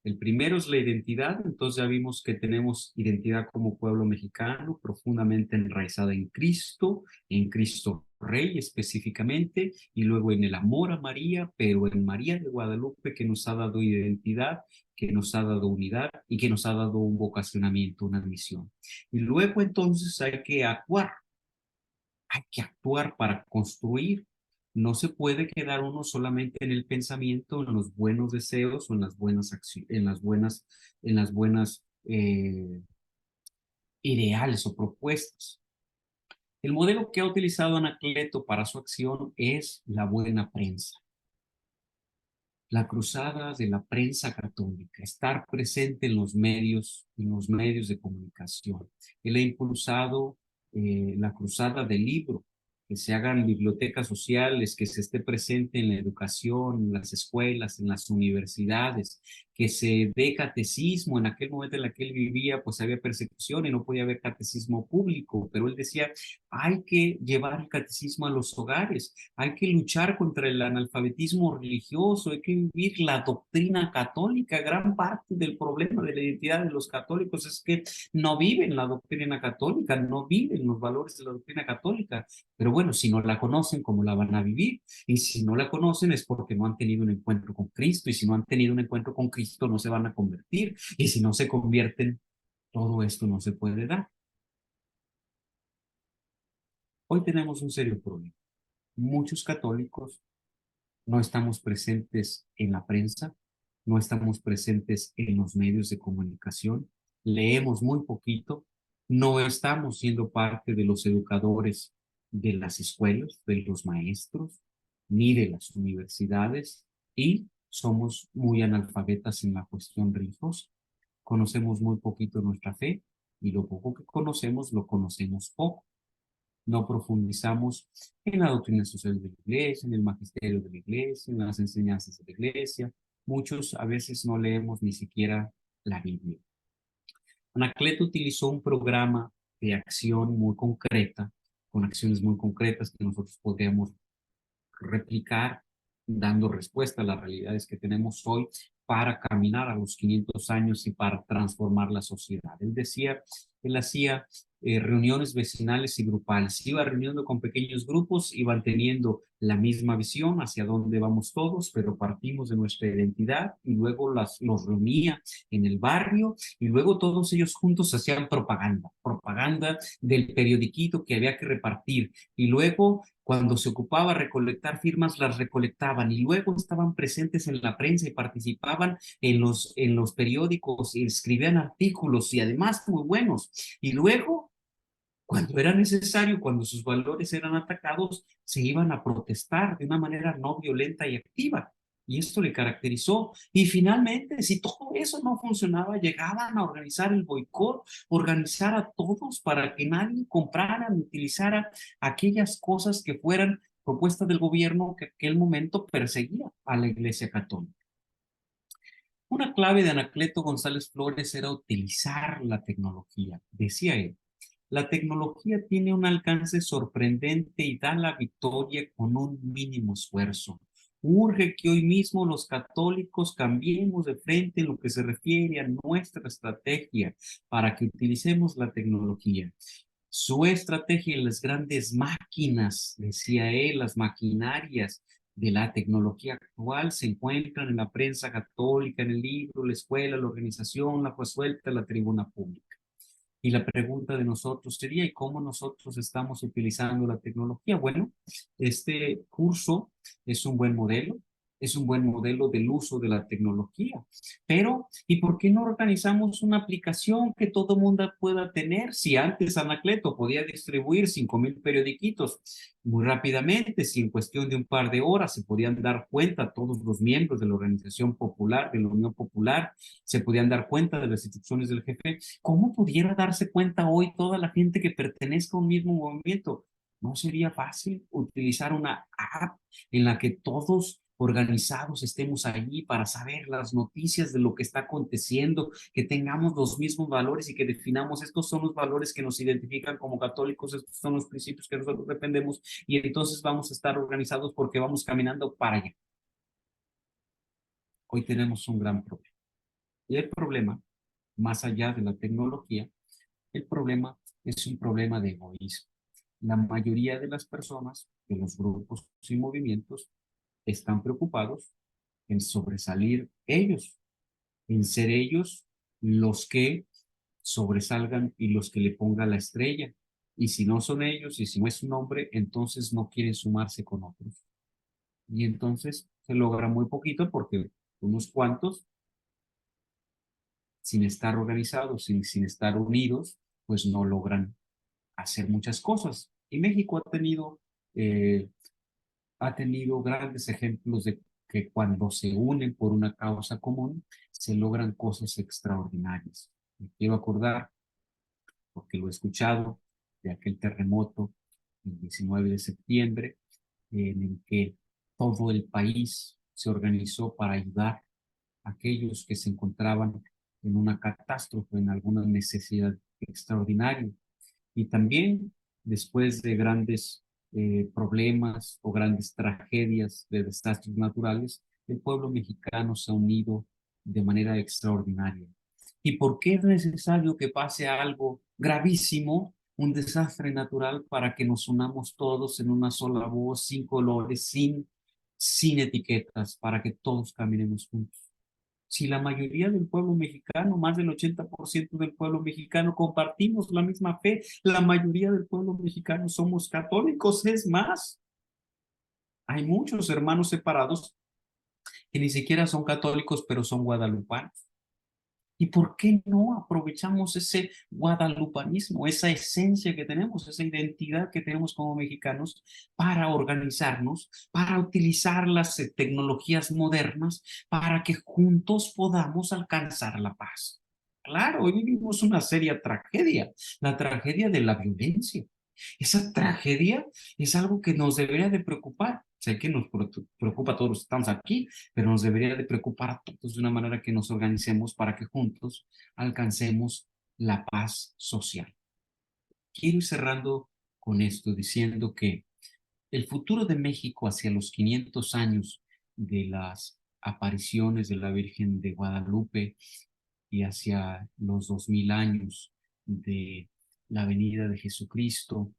El primero es la identidad, entonces ya vimos que tenemos identidad como pueblo mexicano, profundamente enraizada en Cristo Rey específicamente, y luego en el amor a María, pero en María de Guadalupe, que nos ha dado identidad, que nos ha dado unidad y que nos ha dado un vocacionamiento, una misión. Y luego entonces hay que actuar para construir. No se puede quedar uno solamente en el pensamiento, en los buenos deseos o en las buenas acciones, en las buenas ideales o propuestas. El modelo que ha utilizado Anacleto para su acción es la buena prensa. La cruzada de la prensa católica, estar presente en los medios de comunicación. Él ha impulsado la cruzada del libro, que se hagan bibliotecas sociales, que se esté presente en la educación, en las escuelas, en las universidades, que se dé catecismo. En aquel momento en el que él vivía, pues había persecución y no podía haber catecismo público, pero él decía, hay que llevar el catecismo a los hogares, hay que luchar contra el analfabetismo religioso, hay que vivir la doctrina católica. Gran parte del problema de la identidad de los católicos es que no viven la doctrina católica, no viven los valores de la doctrina católica. Pero bueno, si no la conocen, ¿cómo la van a vivir? Y si no la conocen es porque no han tenido un encuentro con Cristo, y si no han tenido un encuentro con Cristo no se van a convertir, y si no se convierten, todo esto no se puede dar. Hoy tenemos un serio problema. Muchos católicos no estamos presentes en la prensa, no estamos presentes en los medios de comunicación, leemos muy poquito, no estamos siendo parte de los educadores de las escuelas, de los maestros, ni de las universidades, y somos muy analfabetas en la cuestión religiosa. Conocemos muy poquito nuestra fe, y lo poco que conocemos, lo conocemos poco. No profundizamos en la doctrina social de la iglesia, en el magisterio de la iglesia, en las enseñanzas de la iglesia. Muchos a veces no leemos ni siquiera la Biblia. Anacleto utilizó un programa de acción muy concreta, con acciones muy concretas que nosotros podríamos replicar, dando respuesta a las realidades que tenemos hoy para caminar a los 500 años y para transformar la sociedad. Él hacía reuniones vecinales y grupales, iba reuniendo con pequeños grupos, iban teniendo la misma visión hacia dónde vamos todos, pero partimos de nuestra identidad, y luego los reunía en el barrio, y luego todos ellos juntos hacían propaganda del periodiquito que había que repartir, y luego cuando se ocupaba recolectar firmas, las recolectaban, y luego estaban presentes en la prensa y participaban en los periódicos y escribían artículos, y además muy buenos. Y luego, cuando era necesario, cuando sus valores eran atacados, se iban a protestar de una manera no violenta y activa. Y esto le caracterizó. Y finalmente, si todo eso no funcionaba, llegaban a organizar el boicot, organizar a todos para que nadie comprara ni utilizara aquellas cosas que fueran propuestas del gobierno que en aquel momento perseguía a la Iglesia Católica. Una clave de Anacleto González Flores era utilizar la tecnología. Decía él, la tecnología tiene un alcance sorprendente y da la victoria con un mínimo esfuerzo. Urge que hoy mismo los católicos cambiemos de frente en lo que se refiere a nuestra estrategia para que utilicemos la tecnología. Su estrategia en las grandes máquinas, decía él, las maquinarias de la tecnología actual se encuentran en la prensa católica, en el libro, la escuela, la organización, la suelta, la tribuna pública. Y la pregunta de nosotros sería, ¿y cómo nosotros estamos utilizando la tecnología? Bueno, este curso es un buen modelo. es un buen modelo del uso de la tecnología. Pero, ¿y por qué no organizamos una aplicación que todo mundo pueda tener? Si antes Anacleto podía distribuir 5,000 periodiquitos muy rápidamente, si en cuestión de un par de horas se podían dar cuenta todos los miembros de la Organización Popular, de la Unión Popular, se podían dar cuenta de las instrucciones del jefe, ¿cómo pudiera darse cuenta hoy toda la gente que pertenezca a un mismo movimiento? ¿No sería fácil utilizar una app en la que todos organizados estemos allí para saber las noticias de lo que está aconteciendo, que tengamos los mismos valores y que definamos estos son los valores que nos identifican como católicos, estos son los principios que nosotros defendemos y entonces vamos a estar organizados porque vamos caminando para allá? Hoy tenemos un gran problema. Y el problema, más allá de la tecnología, el problema es un problema de egoísmo. La mayoría de las personas, de los grupos y movimientos, están preocupados en sobresalir ellos, en ser ellos los que sobresalgan y los que le pongan la estrella. Y si no son ellos y si no es un hombre, entonces no quieren sumarse con otros. Y entonces se logra muy poquito porque unos cuantos, sin estar organizados, sin estar unidos, pues no logran hacer muchas cosas. Y México ha tenido grandes ejemplos de que cuando se unen por una causa común, se logran cosas extraordinarias. Me quiero acordar, porque lo he escuchado, de aquel terremoto el 19 de septiembre, en el que todo el país se organizó para ayudar a aquellos que se encontraban en una catástrofe, en alguna necesidad extraordinaria. Y también después de grandes problemas o grandes tragedias de desastres naturales, el pueblo mexicano se ha unido de manera extraordinaria. ¿Y por qué es necesario que pase algo gravísimo, un desastre natural, para que nos unamos todos en una sola voz, sin colores, sin etiquetas, para que todos caminemos juntos? Si la mayoría del pueblo mexicano, más del 80% del pueblo mexicano, compartimos la misma fe, la mayoría del pueblo mexicano somos católicos, es más, hay muchos hermanos separados que ni siquiera son católicos, pero son guadalupanos. ¿Y por qué no aprovechamos ese guadalupanismo, esa esencia que tenemos, esa identidad que tenemos como mexicanos para organizarnos, para utilizar las tecnologías modernas para que juntos podamos alcanzar la paz? Claro, hoy vivimos una seria tragedia, la tragedia de la violencia. Esa tragedia es algo que nos debería de preocupar. Sé que nos preocupa a todos los que estamos aquí, pero nos debería de preocupar a todos de una manera que nos organicemos para que juntos alcancemos la paz social. Quiero ir cerrando con esto diciendo que el futuro de México hacia los 500 años de las apariciones de la Virgen de Guadalupe y hacia los 2000 años de la venida de Jesucristo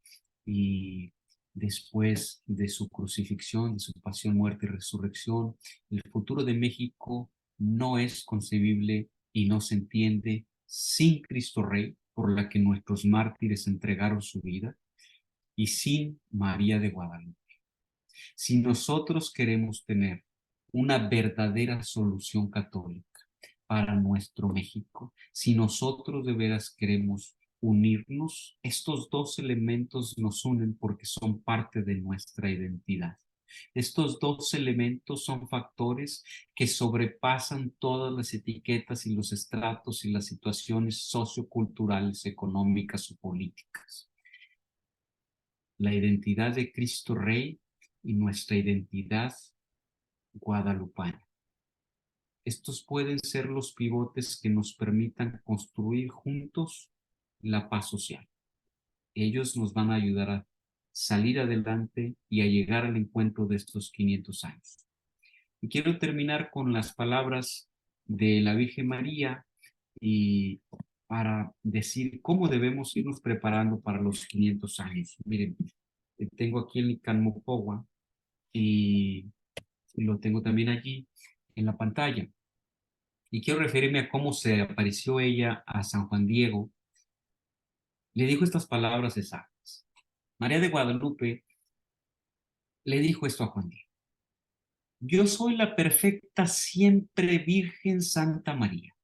y después de su crucifixión, de su pasión, muerte y resurrección, el futuro de México no es concebible y no se entiende sin Cristo Rey, por la que nuestros mártires entregaron su vida, y sin María de Guadalupe. Si nosotros queremos tener una verdadera solución católica para nuestro México, si nosotros de veras queremos unirnos, estos dos elementos nos unen porque son parte de nuestra identidad. Estos dos elementos son factores que sobrepasan todas las etiquetas y los estratos y las situaciones socioculturales, económicas o políticas. La identidad de Cristo Rey y nuestra identidad guadalupana. Estos pueden ser los pivotes que nos permitan construir juntos la paz social. Ellos nos van a ayudar a salir adelante y a llegar al encuentro de estos 500 años. Y quiero terminar con las palabras de la Virgen María y para decir cómo debemos irnos preparando para los 500 años. Miren, tengo aquí el Canmopogua y lo tengo también allí en la pantalla. Y quiero referirme a cómo se apareció ella a San Juan Diego. Le dijo estas palabras exactas. María de Guadalupe le dijo esto a Juan Diego. Yo soy la perfecta siempre Virgen Santa María.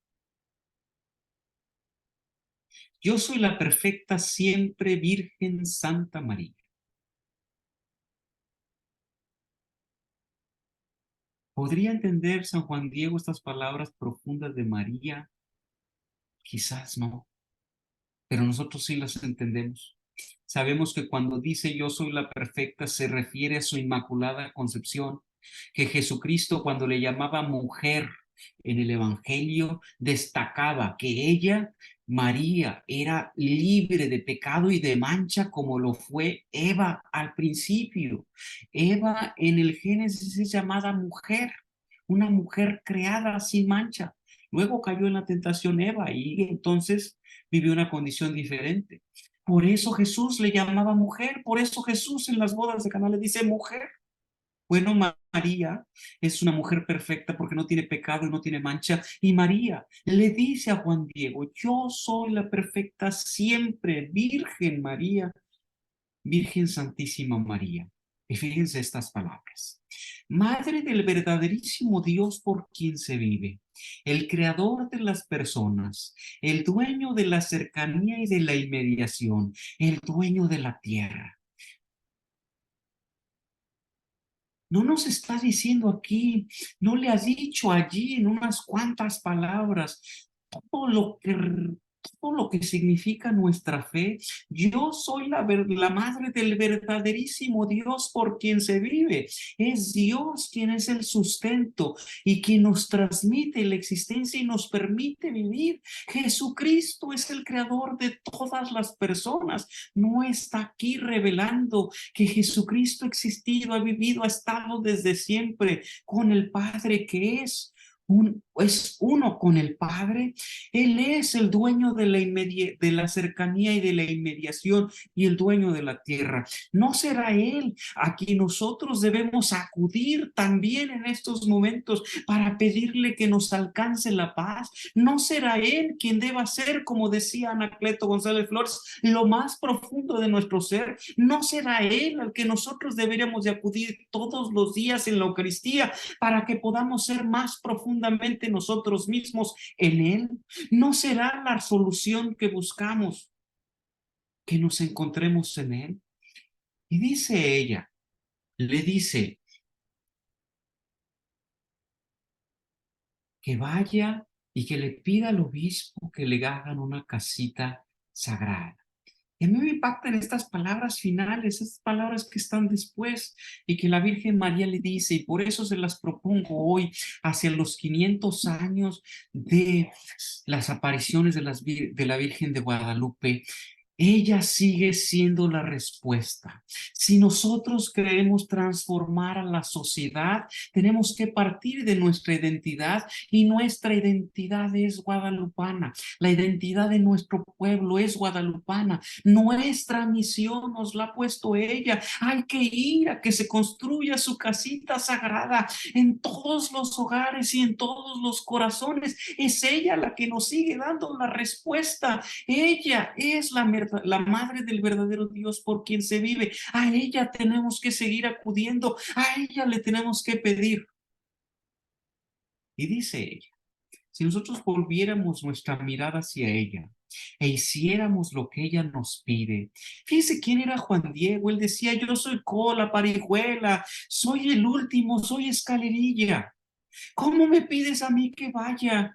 Yo soy la perfecta siempre Virgen Santa María. ¿Podría entender San Juan Diego estas palabras profundas de María? Quizás no, pero nosotros sí las entendemos. Sabemos que cuando dice yo soy la perfecta se refiere a su inmaculada concepción, que Jesucristo cuando le llamaba mujer en el Evangelio destacaba que ella, María, era libre de pecado y de mancha como lo fue Eva al principio. Eva en el Génesis es llamada mujer, una mujer creada sin mancha. Luego cayó en la tentación Eva y entonces vivió una condición diferente. Por eso Jesús le llamaba mujer, por eso Jesús en las bodas de Caná le dice mujer. Bueno, María es una mujer perfecta porque no tiene pecado y no tiene mancha. Y María le dice a Juan Diego, yo soy la perfecta siempre, Virgen María, Virgen Santísima María. Y fíjense estas palabras. Madre del verdaderísimo Dios por quien se vive, el creador de las personas, el dueño de la cercanía y de la inmediación, el dueño de la tierra. No nos está diciendo aquí, no le ha dicho allí en unas cuantas palabras todo lo que, todo lo que significa nuestra fe. Yo soy la madre del verdaderísimo Dios por quien se vive. Es Dios quien es el sustento y quien nos transmite la existencia y nos permite vivir. Jesucristo es el creador de todas las personas. No está aquí revelando que Jesucristo ha existido, ha vivido, ha estado desde siempre con el Padre que es uno con el Padre. Él es el dueño de la cercanía y de la inmediación y el dueño de la tierra. ¿No será Él a quien nosotros debemos acudir también en estos momentos para pedirle que nos alcance la paz? ¿No será Él quien deba ser, como decía Anacleto González Flores, lo más profundo de nuestro ser? ¿No será Él al que nosotros deberíamos de acudir todos los días en la Eucaristía para que podamos ser más profundamente nosotros mismos en Él? ¿No será la solución que buscamos que nos encontremos en Él? Y dice ella, le dice que vaya y que le pida al obispo que le hagan una casita sagrada. Y a mí me impactan estas palabras finales, estas palabras que están después y que la Virgen María le dice, y por eso se las propongo hoy, hacia los 500 años de las apariciones de la Virgen de Guadalupe. Ella sigue siendo la respuesta. Si nosotros queremos transformar a la sociedad, tenemos que partir de nuestra identidad y nuestra identidad es guadalupana. La identidad de nuestro pueblo es guadalupana. Nuestra misión nos la ha puesto ella. Hay que ir a que se construya su casita sagrada en todos los hogares y en todos los corazones. Es ella la que nos sigue dando la respuesta. Ella es la madre del verdadero Dios por quien se vive. A ella tenemos que seguir acudiendo, a ella le tenemos que pedir. Y dice ella, si nosotros volviéramos nuestra mirada hacia ella e hiciéramos lo que ella nos pide. Fíjese quién era Juan Diego. Él decía, yo soy cola, parijuela, soy el último, soy escalerilla. ¿Cómo me pides a mí que vaya?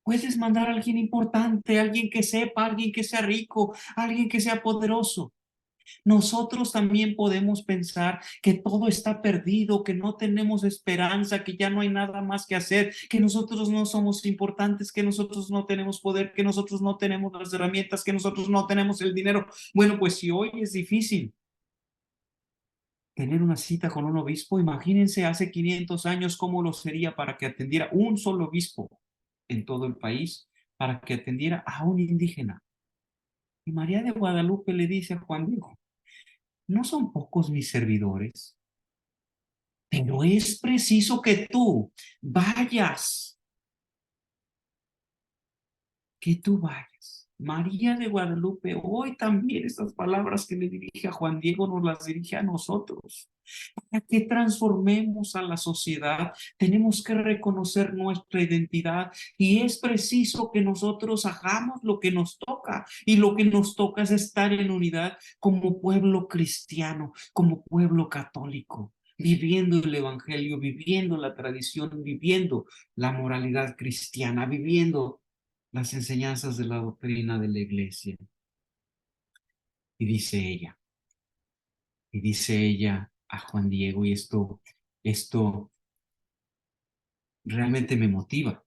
Puedes mandar a alguien importante, alguien que sepa, alguien que sea rico, alguien que sea poderoso. Nosotros también podemos pensar que todo está perdido, que no tenemos esperanza, que ya no hay nada más que hacer, que nosotros no somos importantes, que nosotros no tenemos poder, que nosotros no tenemos las herramientas, que nosotros no tenemos el dinero. Bueno, pues si hoy es difícil tener una cita con un obispo, imagínense hace 500 años cómo lo sería para que atendiera un solo obispo en todo el país, para que atendiera a un indígena. Y María de Guadalupe le dice a Juan Diego, no son pocos mis servidores, pero es preciso que tú vayas, que tú vayas. María de Guadalupe, hoy también estas palabras que le dirige a Juan Diego nos las dirige a nosotros. Para que transformemos a la sociedad, tenemos que reconocer nuestra identidad y es preciso que nosotros hagamos lo que nos toca y lo que nos toca es estar en unidad como pueblo cristiano, como pueblo católico, viviendo el evangelio, viviendo la tradición, viviendo la moralidad cristiana, viviendo las enseñanzas de la doctrina de la iglesia. Y dice ella a Juan Diego, y esto realmente me motiva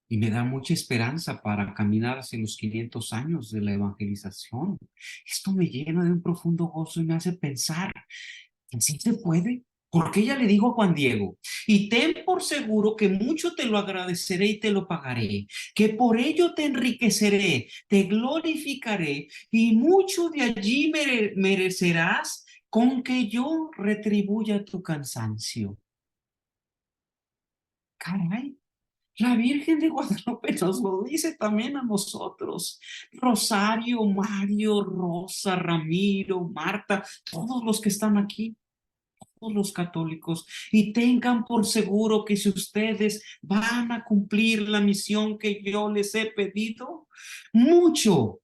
y me da mucha esperanza para caminar hacia los 500 años de la evangelización. Esto me llena de un profundo gozo y me hace pensar, ¿sí se puede? Porque ella le dijo a Juan Diego, y ten por seguro que mucho te lo agradeceré y te lo pagaré, que por ello te enriqueceré, te glorificaré y mucho de allí merecerás con que yo retribuya tu cansancio. Caray, la Virgen de Guadalupe nos lo dice también a nosotros. Rosario, Mario, Rosa, Ramiro, Marta, todos los que están aquí, todos los católicos, y tengan por seguro que si ustedes van a cumplir la misión que yo les he pedido, mucho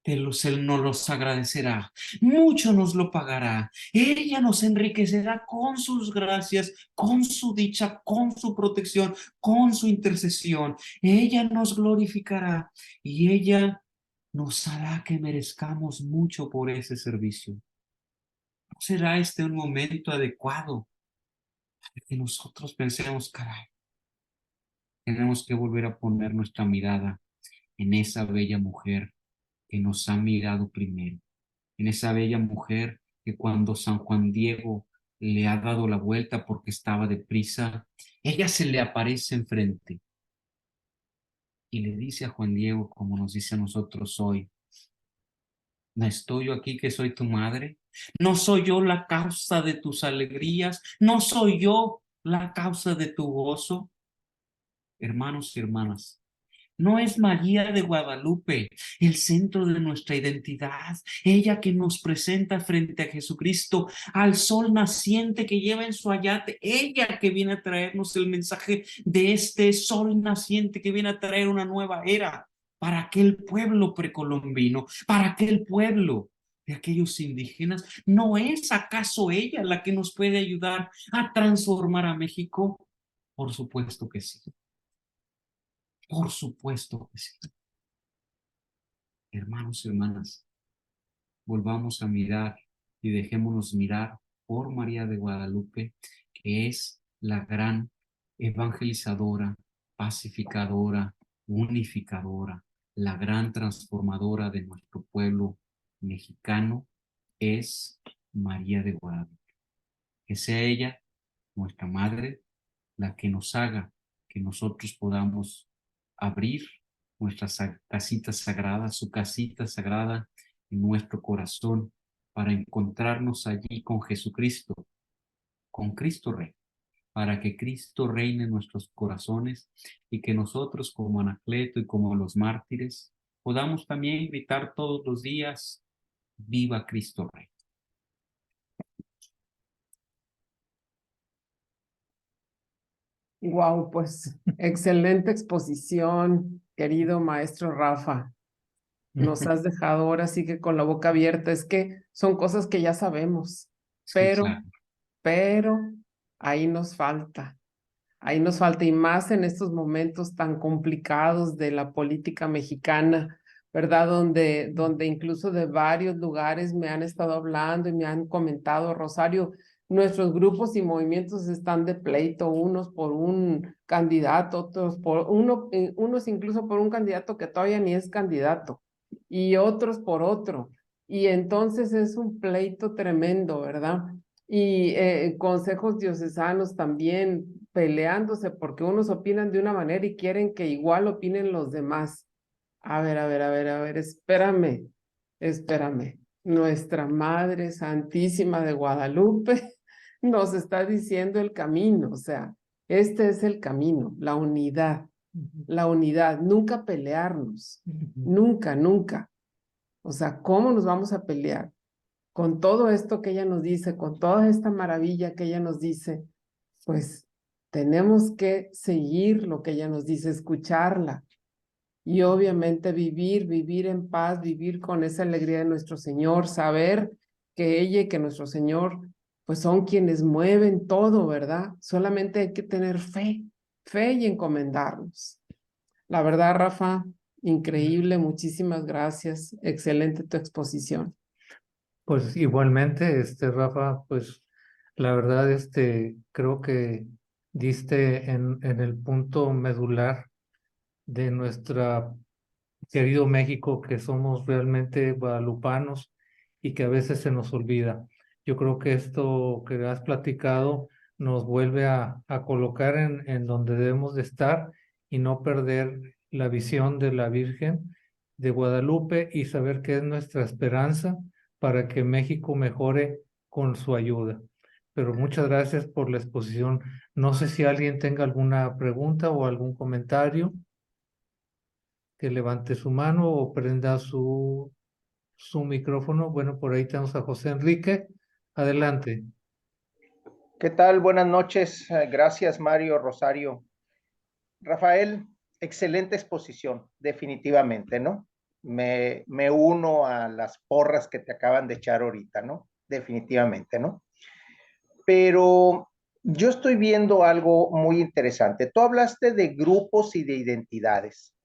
Él nos los agradecerá, mucho nos lo pagará. Ella nos enriquecerá con sus gracias, con su dicha, con su protección, con su intercesión. Ella nos glorificará y ella nos hará que merezcamos mucho por ese servicio. ¿No será este un momento adecuado para que nosotros pensemos, caray, tenemos que volver a poner nuestra mirada en esa bella mujer que nos ha mirado primero, en esa bella mujer que cuando San Juan Diego le ha dado la vuelta porque estaba deprisa, ella se le aparece enfrente y le dice a Juan Diego, como nos dice a nosotros hoy, ¿no estoy yo aquí que soy tu madre? ¿No soy yo la causa de tus alegrías? ¿No soy yo la causa de tu gozo? Hermanos y hermanas, ¿no es María de Guadalupe el centro de nuestra identidad? Ella que nos presenta frente a Jesucristo, al sol naciente que lleva en su ayate, ella que viene a traernos el mensaje de este sol naciente que viene a traer una nueva era para aquel pueblo precolombino, para aquel pueblo de aquellos indígenas. ¿No es acaso ella la que nos puede ayudar a transformar a México? Por supuesto que sí. Por supuesto que sí. Hermanos y hermanas, volvamos a mirar y dejémonos mirar por María de Guadalupe, que es la gran evangelizadora, pacificadora, unificadora, la gran transformadora de nuestro pueblo mexicano, es María de Guadalupe. Que sea ella, nuestra madre, la que nos haga que nosotros podamos abrir nuestra casita sagrada, su casita sagrada en nuestro corazón para encontrarnos allí con Jesucristo, con Cristo Rey, para que Cristo reine en nuestros corazones y que nosotros como Anacleto y como los mártires podamos también gritar todos los días, viva Cristo Rey. Wow, pues excelente exposición, querido maestro Rafa. Nos has dejado ahora sí que con la boca abierta. Es que son cosas que ya sabemos, Sí, claro. pero ahí nos falta. Ahí nos falta, y más en estos momentos tan complicados de la política mexicana, ¿verdad? Donde incluso de varios lugares me han estado hablando y me han comentado, Rosario, nuestros grupos y movimientos están de pleito, unos por un candidato, otros por unos incluso por un candidato que todavía ni es candidato, y otros por otro. Y entonces es un pleito tremendo, ¿verdad? Y consejos diocesanos también peleándose porque unos opinan de una manera y quieren que igual opinen los demás. A ver, espérame. Nuestra Madre Santísima de Guadalupe nos está diciendo el camino, o sea, este es el camino, la unidad. la unidad, nunca pelearnos, nunca, nunca. O sea, ¿cómo nos vamos a pelear? Con todo esto que ella nos dice, con toda esta maravilla que ella nos dice, pues tenemos que seguir lo que ella nos dice, escucharla y obviamente vivir en paz, vivir con esa alegría de nuestro Señor, saber que ella y que nuestro Señor pues son quienes mueven todo, ¿verdad? Solamente hay que tener fe y encomendarnos. La verdad, Rafa, increíble, muchísimas gracias, excelente tu exposición. Pues igualmente, Rafa, pues la verdad, creo que diste en el punto medular de nuestra querido México, que somos realmente guadalupanos y que a veces se nos olvida. Yo creo que esto que has platicado nos vuelve a colocar en donde debemos de estar y no perder la visión de la Virgen de Guadalupe y saber que es nuestra esperanza para que México mejore con su ayuda. Pero muchas gracias por la exposición. No sé si alguien tenga alguna pregunta o algún comentario, que levante su mano o prenda su micrófono. Bueno, por ahí tenemos a José Enrique. Adelante. ¿Qué tal? Buenas noches. Gracias, Mario, Rosario. Rafael, excelente exposición, definitivamente, ¿no? Me uno a las porras que te acaban de echar ahorita, ¿no? Definitivamente, ¿no? Pero yo estoy viendo algo muy interesante. Tú hablaste de grupos y de identidades.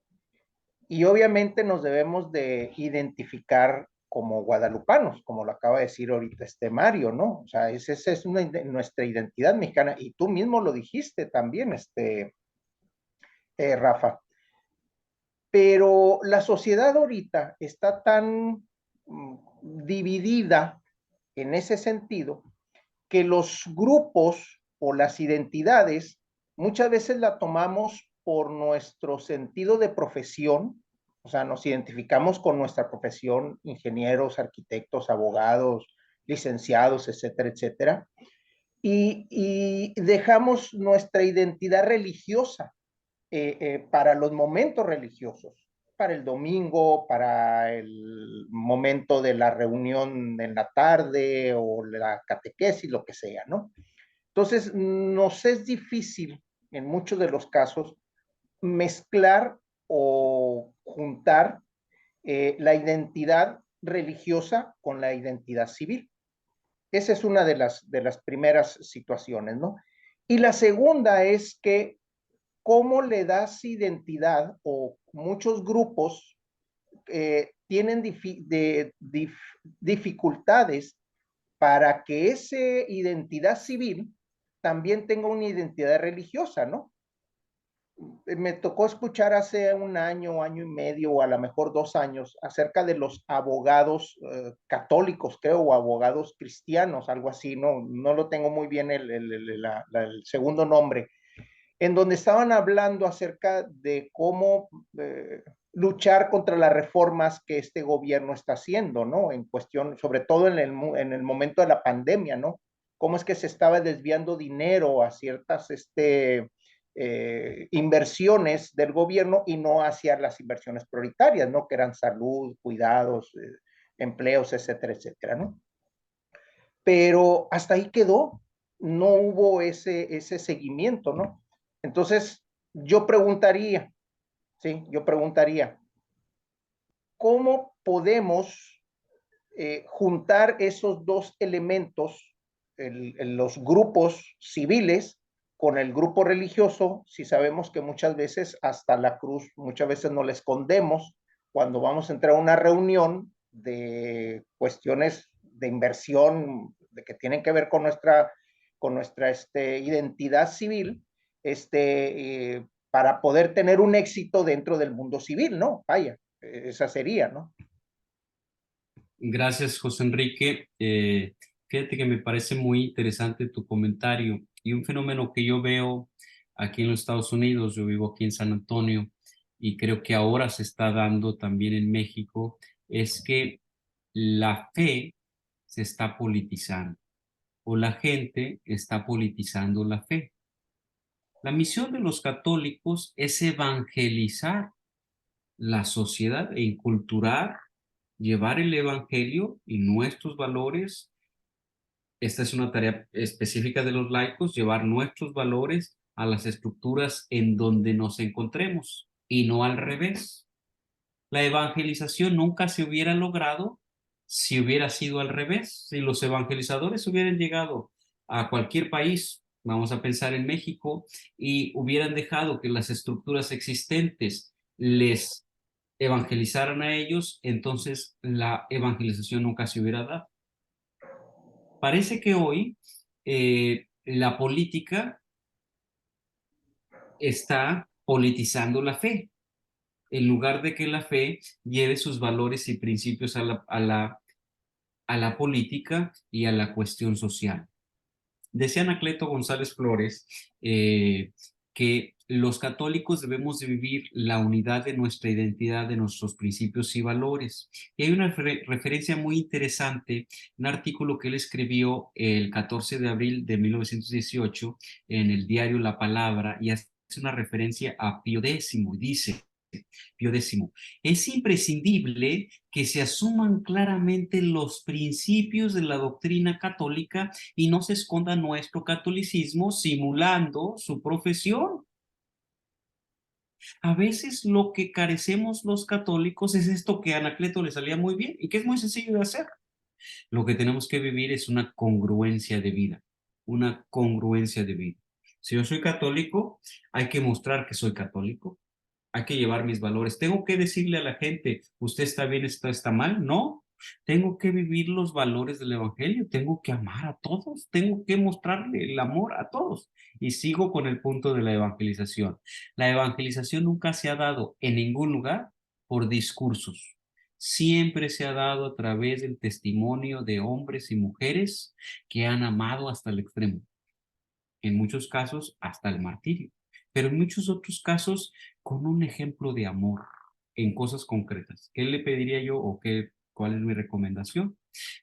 Y obviamente nos debemos de identificar como guadalupanos, como lo acaba de decir ahorita Mario, ¿no? O sea, esa es nuestra identidad mexicana. Y tú mismo lo dijiste también, Rafa. Pero la sociedad ahorita está tan dividida en ese sentido que los grupos o las identidades muchas veces la tomamos por nuestro sentido de profesión, o sea, nos identificamos con nuestra profesión, ingenieros, arquitectos, abogados, licenciados, etcétera, etcétera, y dejamos nuestra identidad religiosa para los momentos religiosos, para el domingo, para el momento de la reunión en la tarde o la catequesis, lo que sea, ¿no? Entonces, nos es difícil en muchos de los casos mezclar o juntar la identidad religiosa con la identidad civil. Esa es una de las primeras situaciones, ¿no? Y la segunda es que cómo le das identidad o muchos grupos tienen dificultades para que esa identidad civil también tenga una identidad religiosa, ¿no? Me tocó escuchar hace un año, año y medio, o a lo mejor 2 años, acerca de los abogados católicos, creo, o abogados cristianos, algo así, no lo tengo muy bien el segundo nombre, en donde estaban hablando acerca de cómo luchar contra las reformas que este gobierno está haciendo, ¿no? En cuestión, sobre todo en el momento de la pandemia, ¿no? Cómo es que se estaba desviando dinero a ciertas inversiones del gobierno y no hacia las inversiones prioritarias, ¿no? Que eran salud, cuidados, empleos, etcétera, etcétera, ¿no? Pero hasta ahí quedó, no hubo ese seguimiento, ¿no? Entonces, yo preguntaría, ¿sí? Yo preguntaría, ¿cómo podemos juntar esos dos elementos, los grupos civiles con el grupo religioso, si sabemos que muchas veces hasta la cruz, muchas veces no la escondemos cuando vamos a entrar a una reunión de cuestiones de inversión de que tienen que ver con nuestra identidad civil, para poder tener un éxito dentro del mundo civil, ¿no? Vaya, esa sería, ¿no? Gracias, José Enrique. Fíjate que me parece muy interesante tu comentario y un fenómeno que yo veo aquí en los Estados Unidos. Yo vivo aquí en San Antonio y creo que ahora se está dando también en México, es que la fe se está politizando o la gente está politizando la fe. La misión de los católicos es evangelizar la sociedad e inculturar, llevar el evangelio y nuestros valores. Esta es una tarea específica de los laicos, llevar nuestros valores a las estructuras en donde nos encontremos y no al revés. La evangelización nunca se hubiera logrado si hubiera sido al revés. Si los evangelizadores hubieran llegado a cualquier país, vamos a pensar en México, y hubieran dejado que las estructuras existentes les evangelizaran a ellos, entonces la evangelización nunca se hubiera dado. Parece que hoy la política está politizando la fe, en lugar de que la fe lleve sus valores y principios a la política y a la cuestión social. Decía Anacleto González Flores que los católicos debemos de vivir la unidad de nuestra identidad, de nuestros principios y valores. Y hay una referencia muy interesante, un artículo que él escribió el 14 de abril de 1918 en el diario La Palabra, y hace una referencia a Pío X, y dice: Pío X, es imprescindible que se asuman claramente los principios de la doctrina católica y no se esconda nuestro catolicismo simulando su profesión. A veces lo que carecemos los católicos es esto que a Anacleto le salía muy bien y que es muy sencillo de hacer. Lo que tenemos que vivir es una congruencia de vida, una congruencia de vida. Si yo soy católico, hay que mostrar que soy católico. Hay que llevar mis valores. ¿Tengo que decirle a la gente, usted está bien, esto está mal? No. Tengo que vivir los valores del evangelio. Tengo que amar a todos. Tengo que mostrarle el amor a todos. Y sigo con el punto de la evangelización. La evangelización nunca se ha dado en ningún lugar por discursos. Siempre se ha dado a través del testimonio de hombres y mujeres que han amado hasta el extremo. En muchos casos, hasta el martirio. Pero en muchos otros casos, con un ejemplo de amor en cosas concretas. ¿Qué le pediría yo o cuál es mi recomendación?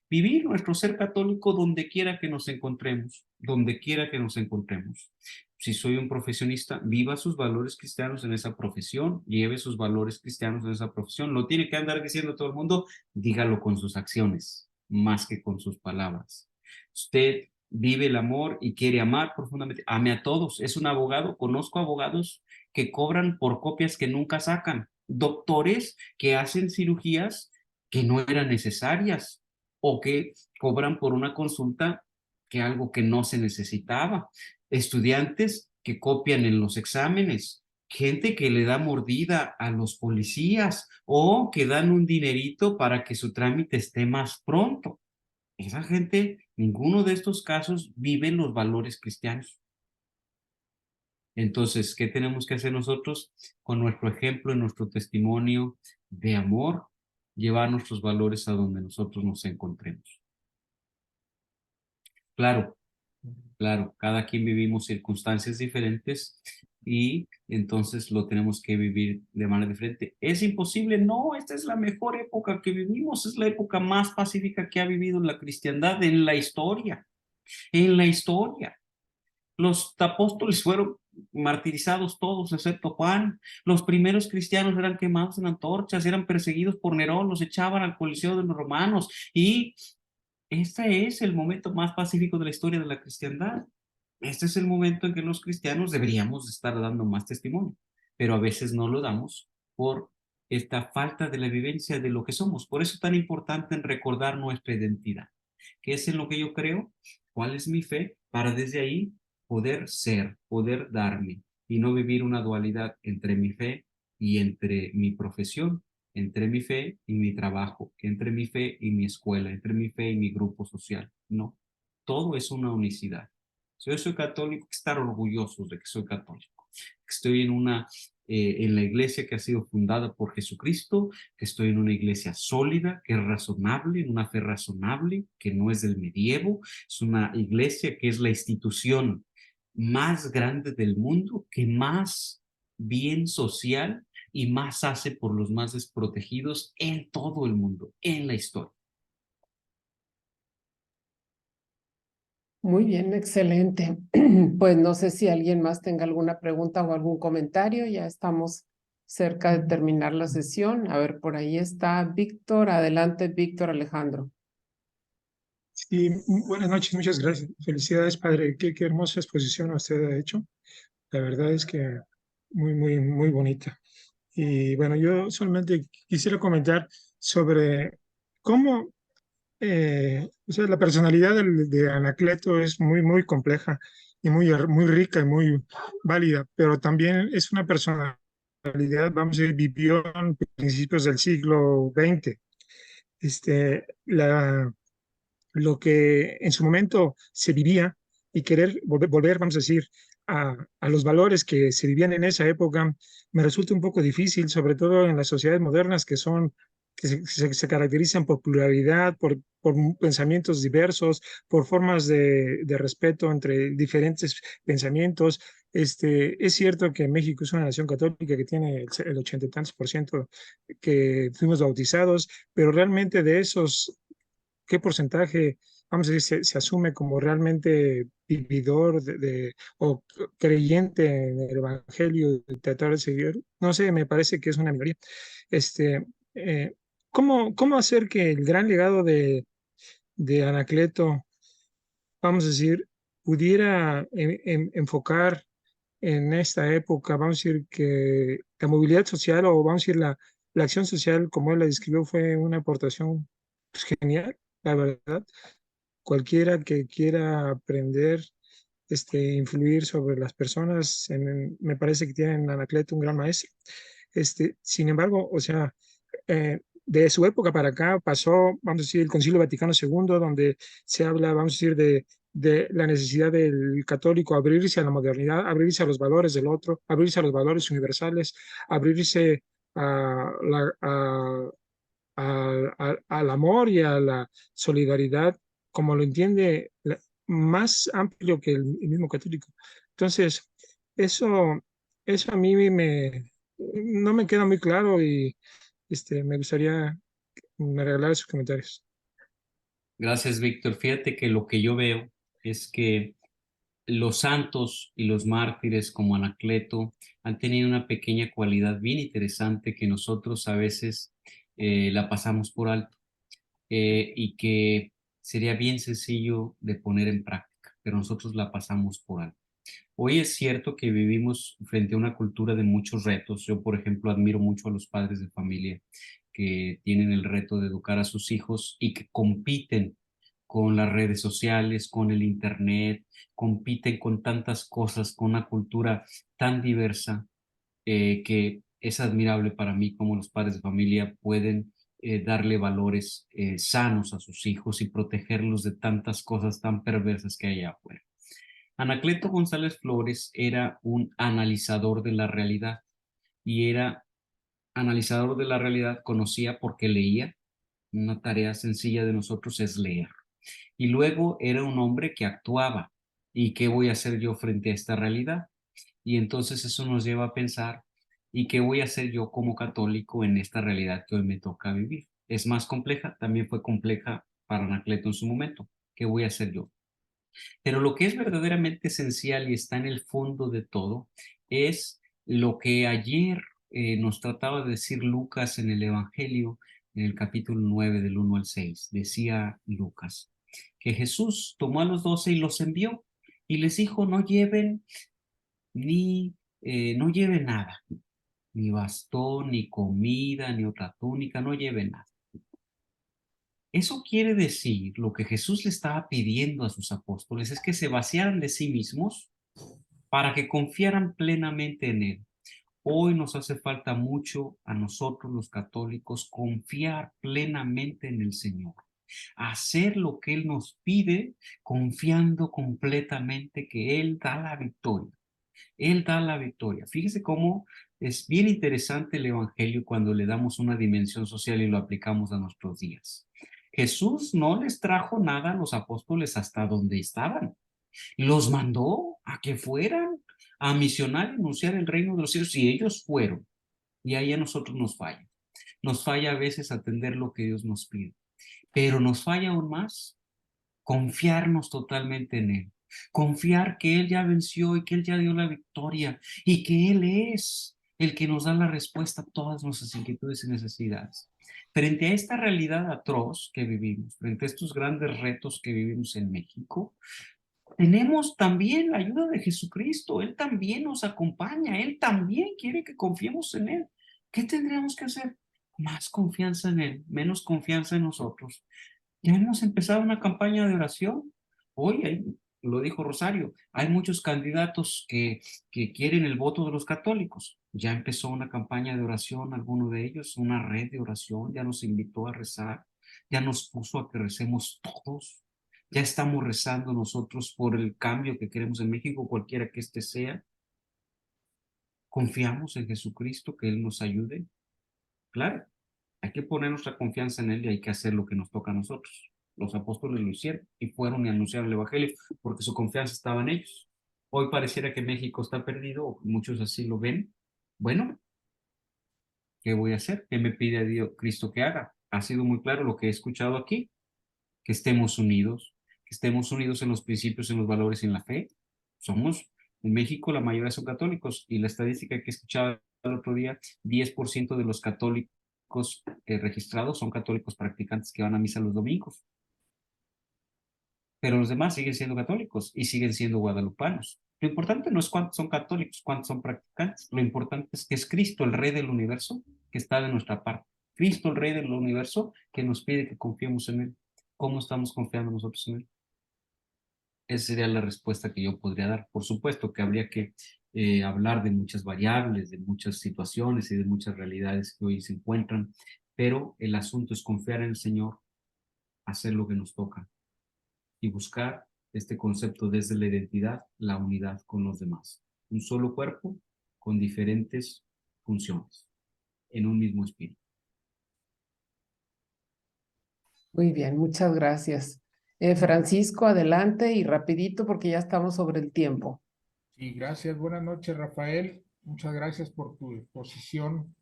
Vivir nuestro ser católico donde quiera que nos encontremos, donde quiera que nos encontremos. Si soy un profesionista, viva sus valores cristianos en esa profesión, lleve sus valores cristianos en esa profesión. Lo tiene que andar diciendo todo el mundo, dígalo con sus acciones, más que con sus palabras. Usted vive el amor y quiere amar profundamente, ame a todos. Es un abogado, conozco abogados que cobran por copias que nunca sacan, doctores que hacen cirugías que no eran necesarias o que cobran por una consulta que algo que no se necesitaba, estudiantes que copian en los exámenes, gente que le da mordida a los policías o que dan un dinerito para que su trámite esté más pronto. Esa gente, ninguno de estos casos vive los valores cristianos. Entonces, ¿qué tenemos que hacer nosotros? Con nuestro ejemplo y nuestro testimonio de amor, llevar nuestros valores a donde nosotros nos encontremos. Claro, cada quien vivimos circunstancias diferentes y entonces lo tenemos que vivir de manera diferente. ¿Es imposible? No, esta es la mejor época que vivimos, es la época más pacífica que ha vivido la cristiandad en la historia. En la historia. Los apóstoles fueron martirizados todos, excepto Juan. Los primeros cristianos eran quemados en antorchas, eran perseguidos por Nerón, los echaban al coliseo de los romanos. Y este es el momento más pacífico de la historia de la cristiandad. Este es el momento en que los cristianos deberíamos estar dando más testimonio, pero a veces no lo damos por esta falta de la vivencia de lo que somos. Por eso es tan importante en recordar nuestra identidad. ¿Qué es en lo que yo creo? ¿Cuál es mi fe? Para desde ahí poder ser, poder darme y no vivir una dualidad entre mi fe y entre mi profesión, entre mi fe y mi trabajo, entre mi fe y mi escuela, entre mi fe y mi grupo social. No, todo es una unicidad. Si yo soy católico, estar orgulloso de que soy católico. Estoy en la iglesia que ha sido fundada por Jesucristo, que estoy en una iglesia sólida, que es razonable, en una fe razonable, que no es del medievo, es una iglesia que es la institución más grande del mundo, que más bien social y más hace por los más desprotegidos en todo el mundo, en la historia. Muy bien, excelente. Pues no sé si alguien más tenga alguna pregunta o algún comentario. Ya estamos cerca de terminar la sesión. A ver, por ahí está Víctor. Adelante, Víctor Alejandro. Sí, buenas noches, muchas gracias. Felicidades, padre. Qué hermosa exposición usted ha hecho. La verdad es que muy bonita. Y bueno, yo solamente quisiera comentar sobre cómo, o sea, la personalidad de Anacleto es muy compleja y muy rica y muy válida, pero también es una personalidad, vamos a decir, vivió en principios del siglo XX. Lo que en su momento se vivía y querer volver, vamos a decir, a los valores que se vivían en esa época, me resulta un poco difícil, sobre todo en las sociedades modernas que se caracterizan por pluralidad, por pensamientos diversos, por formas de respeto entre diferentes pensamientos. Es cierto que México es una nación católica que tiene el 80 y tantos por ciento que fuimos bautizados, pero realmente de esos qué porcentaje, vamos a decir, se asume como realmente vividor o creyente en el Evangelio, de tratar de seguir. No sé, me parece que es una minoría. Este, eh, ¿cómo hacer que el gran legado de Anacleto, vamos a decir, pudiera enfocar en esta época, vamos a decir, que la movilidad social o vamos a decir la acción social, como él la describió, fue una aportación pues, genial, la verdad? Cualquiera que quiera aprender, influir sobre las personas, me parece que tienen en Anacleto un gran maestro. Sin embargo, o sea, de su época para acá pasó, vamos a decir, el Concilio Vaticano II, donde se habla, vamos a decir, de la necesidad del católico abrirse a la modernidad, abrirse a los valores del otro, abrirse a los valores universales, abrirse al amor y a la solidaridad, como lo entiende más amplio que el mismo católico. Entonces, eso, eso a mí no me queda muy claro y me gustaría me regalar sus comentarios. Gracias, Víctor. Fíjate que lo que yo veo es que los santos y los mártires como Anacleto han tenido una pequeña cualidad bien interesante que nosotros a veces la pasamos por alto, y que sería bien sencillo de poner en práctica, pero nosotros la pasamos por alto. Hoy es cierto que vivimos frente a una cultura de muchos retos. Yo, por ejemplo, admiro mucho a los padres de familia que tienen el reto de educar a sus hijos y que compiten con las redes sociales, con el internet, compiten con tantas cosas, con una cultura tan diversa, que es admirable para mí cómo los padres de familia pueden darle valores sanos a sus hijos y protegerlos de tantas cosas tan perversas que hay afuera. Anacleto González Flores era un analizador de la realidad y era analizador de la realidad, conocía porque leía. Una tarea sencilla de nosotros es leer. Y luego era un hombre que actuaba. ¿Y qué voy a hacer yo frente a esta realidad? Y entonces eso nos lleva a pensar, ¿y qué voy a hacer yo como católico en esta realidad que hoy me toca vivir? Es más compleja, también fue compleja para Anacleto en su momento. ¿Qué voy a hacer yo? Pero lo que es verdaderamente esencial y está en el fondo de todo es lo que ayer nos trataba de decir Lucas en el Evangelio, en el capítulo 9 del 1 al 6. Decía Lucas que Jesús tomó a los 12 y los envió y les dijo, no lleven no lleven nada, ni bastón, ni comida, ni otra túnica, no lleven nada. Eso quiere decir, lo que Jesús le estaba pidiendo a sus apóstoles es que se vaciaran de sí mismos para que confiaran plenamente en Él. Hoy nos hace falta mucho a nosotros los católicos confiar plenamente en el Señor, hacer lo que Él nos pide confiando completamente que Él da la victoria. Él da la victoria. Fíjese cómo es bien interesante el Evangelio cuando le damos una dimensión social y lo aplicamos a nuestros días. Jesús no les trajo nada a los apóstoles hasta donde estaban. Los mandó a que fueran a misionar y anunciar el reino de los cielos y ellos fueron. Y ahí a nosotros nos falla. Nos falla a veces atender lo que Dios nos pide. Pero nos falla aún más confiarnos totalmente en Él, confiar que Él ya venció y que Él ya dio la victoria y que Él es el que nos da la respuesta a todas nuestras inquietudes y necesidades. Frente a esta realidad atroz que vivimos, frente a estos grandes retos que vivimos en México, tenemos también la ayuda de Jesucristo. Él también nos acompaña, Él también quiere que confiemos en Él. ¿Qué tendríamos que hacer? Más confianza en Él, menos confianza en nosotros. Ya hemos empezado una campaña de oración. Hoy, lo dijo Rosario, hay muchos candidatos que quieren el voto de los católicos. Ya empezó una campaña de oración, alguno de ellos, una red de oración, ya nos invitó a rezar, ya nos puso a que recemos todos. Ya estamos rezando nosotros por el cambio que queremos en México, cualquiera que este sea. Confiamos en Jesucristo, que Él nos ayude. Claro, hay que poner nuestra confianza en Él y hay que hacer lo que nos toca a nosotros. Los apóstoles lo hicieron y fueron y anunciaron el Evangelio porque su confianza estaba en ellos. Hoy pareciera que México está perdido, o muchos así lo ven. Bueno, ¿qué voy a hacer? ¿Qué me pide a Dios, Cristo que haga? Ha sido muy claro lo que he escuchado aquí, que estemos unidos en los principios, en los valores y en la fe. En México la mayoría son católicos y la estadística que escuchaba el otro día, 10% de los católicos registrados son católicos practicantes que van a misa los domingos. Pero los demás siguen siendo católicos y siguen siendo guadalupanos. Lo importante no es cuántos son católicos, cuántos son practicantes. Lo importante es que es Cristo, el Rey del universo, que está de nuestra parte. Cristo, el Rey del universo, que nos pide que confiemos en Él. ¿Cómo estamos confiando nosotros en Él? Esa sería la respuesta que yo podría dar. Por supuesto que habría que hablar de muchas variables, de muchas situaciones y de muchas realidades que hoy se encuentran, pero el asunto es confiar en el Señor, hacer lo que nos toca y buscar este concepto desde la identidad, la unidad con los demás. Un solo cuerpo con diferentes funciones en un mismo espíritu. Muy bien, muchas gracias. Francisco, adelante y rapidito porque ya estamos sobre el tiempo. Sí, gracias. Buenas noches, Rafael. Muchas gracias por tu exposición.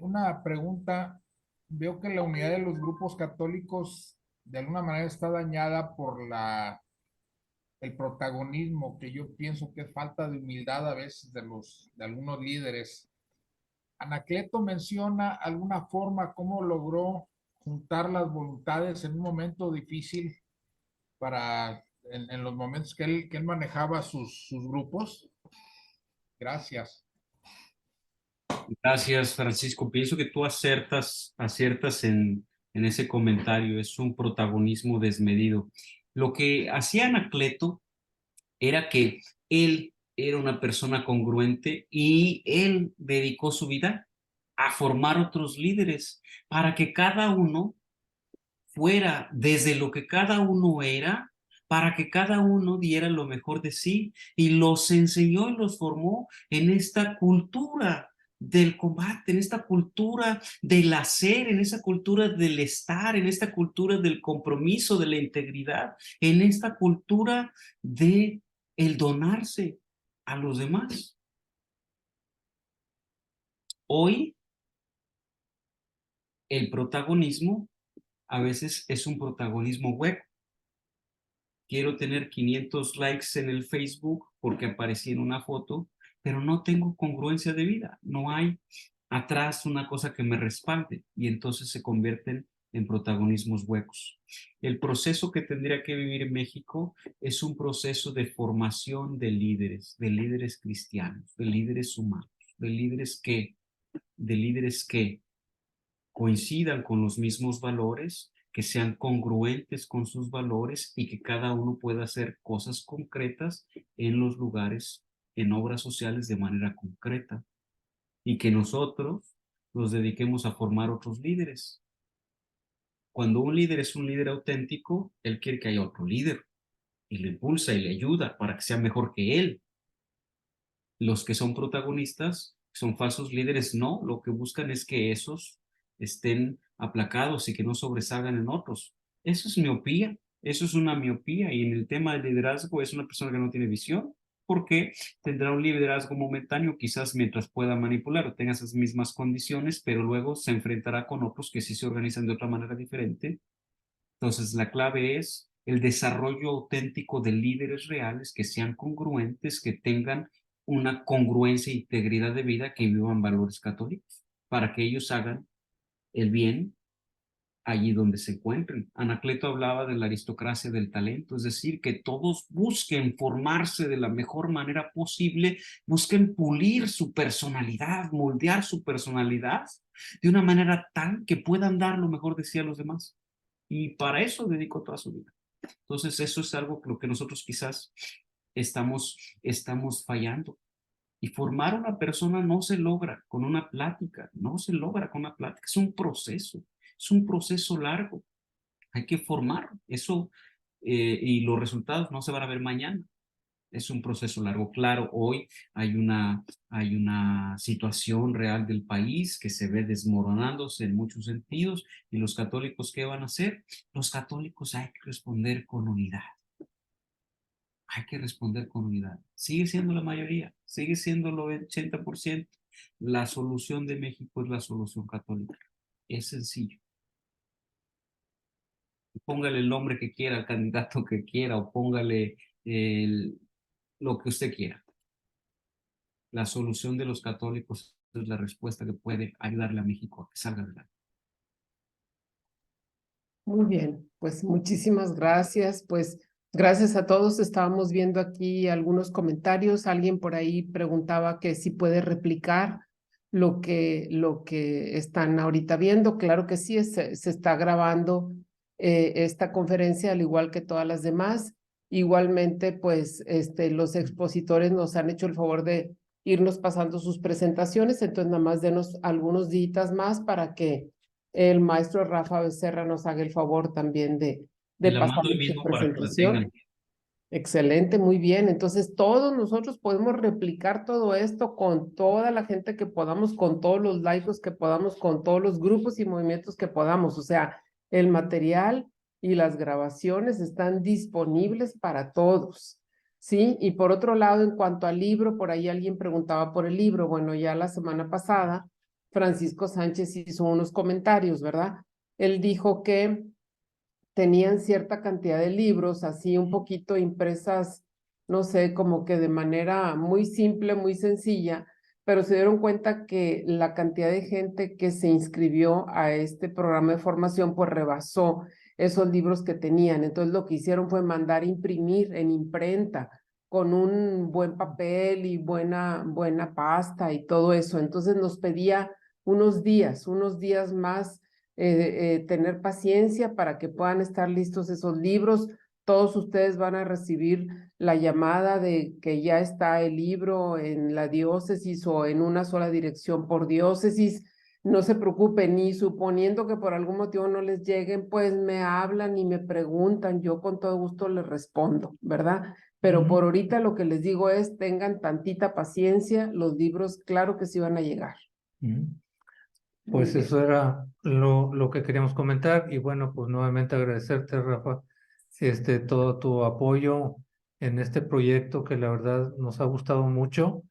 Una pregunta. Veo que la unidad de los grupos católicos de alguna manera está dañada por el protagonismo, que yo pienso que es falta de humildad a veces de algunos líderes. Anacleto menciona alguna forma cómo logró juntar las voluntades en un momento difícil en los momentos que él manejaba sus grupos. Gracias. Gracias, Francisco. Pienso que tú aciertas en ese comentario. Es un protagonismo desmedido. Lo que hacía Anacleto era que él era una persona congruente y él dedicó su vida a formar otros líderes para que cada uno fuera desde lo que cada uno era, para que cada uno diera lo mejor de sí, y los enseñó y los formó en esta cultura del combate, en esta cultura del hacer, en esa cultura del estar, en esta cultura del compromiso, de la integridad, en esta cultura de el donarse a los demás. Hoy el protagonismo a veces es un protagonismo web. Quiero tener 500 likes en el Facebook porque aparecí en una foto, pero no tengo congruencia de vida. No hay atrás una cosa que me respalde y entonces se convierten en protagonismos huecos. El proceso que tendría que vivir en México es un proceso de formación de líderes cristianos, de líderes humanos, de líderes que coincidan con los mismos valores, que sean congruentes con sus valores y que cada uno pueda hacer cosas concretas en los lugares, en obras sociales de manera concreta. Y que nosotros nos dediquemos a formar otros líderes. Cuando un líder es un líder auténtico, él quiere que haya otro líder y le impulsa y le ayuda para que sea mejor que él. Los que son protagonistas, son falsos líderes, no, lo que buscan es que esos estén aplacados y que no sobresalgan en otros. Eso es miopía, eso es una miopía, y en el tema del liderazgo es una persona que no tiene visión, porque tendrá un liderazgo momentáneo, quizás mientras pueda manipular o tenga esas mismas condiciones, pero luego se enfrentará con otros que sí se organizan de otra manera diferente Entonces, la clave es el desarrollo auténtico de líderes reales que sean congruentes, que tengan una congruencia e integridad de vida, que vivan valores católicos, para que ellos hagan el bien allí donde se encuentren. Anacleto hablaba de la aristocracia del talento, es decir, que todos busquen formarse de la mejor manera posible, busquen pulir su personalidad, moldear su personalidad de una manera tal que puedan dar lo mejor de sí a los demás. Y para eso dedicó toda su vida. Entonces, eso es algo que lo que nosotros quizás estamos fallando. Y formar una persona no se logra con una plática, no se logra con una plática, es un proceso largo. Hay que formar eso y los resultados no se van a ver mañana. Es un proceso largo. Claro, hoy hay una situación real del país que se ve desmoronándose en muchos sentidos. ¿Y los católicos qué van a hacer? Los católicos hay que responder con unidad. Hay que responder con unidad. Sigue siendo la mayoría, sigue siendo el 80%. La solución de México es la solución católica. Es sencillo. Póngale el nombre que quiera, el candidato que quiera, o póngale lo que usted quiera. La solución de los católicos es la respuesta que puede ayudarle a México a que salga adelante. Muy bien, pues muchísimas gracias. Pues gracias a todos. Estábamos viendo aquí algunos comentarios. Alguien por ahí preguntaba que si puede replicar lo que están ahorita viendo. Claro que sí, se está grabando esta conferencia al igual que todas las demás. Igualmente, pues los expositores nos han hecho el favor de irnos pasando sus presentaciones. Entonces, nada más denos algunos días más para que el maestro Rafa Becerra nos haga el favor también de Y la pasar mando hoy su mismo para que la presentación. tengan. Excelente, muy bien. Entonces, todos nosotros podemos replicar todo esto con toda la gente que podamos, con todos los laicos que podamos, con todos los grupos y movimientos que podamos. O sea, el material y las grabaciones están disponibles para todos. ¿Sí? Y por otro lado, en cuanto al libro, por ahí alguien preguntaba por el libro. Bueno, ya la semana pasada, Francisco Sánchez hizo unos comentarios, ¿verdad? Él dijo que tenían cierta cantidad de libros, así un poquito impresas, no sé, como que de manera muy simple, muy sencilla, pero se dieron cuenta que la cantidad de gente que se inscribió a este programa de formación, pues rebasó esos libros que tenían. Entonces lo que hicieron fue mandar imprimir en imprenta con un buen papel y buena pasta y todo eso. Entonces nos pedía unos días más tener paciencia para que puedan estar listos esos libros. Todos ustedes van a recibir la llamada de que ya está el libro en la diócesis o en una sola dirección por diócesis. No se preocupen, y suponiendo que por algún motivo no les lleguen, pues me hablan y me preguntan, yo con todo gusto les respondo, ¿verdad? Pero por ahorita lo que les digo es, tengan tantita paciencia, los libros claro que sí van a llegar. Pues Muy eso era lo que queríamos comentar, y bueno, pues nuevamente agradecerte, Rafa, todo tu apoyo en este proyecto que la verdad nos ha gustado mucho,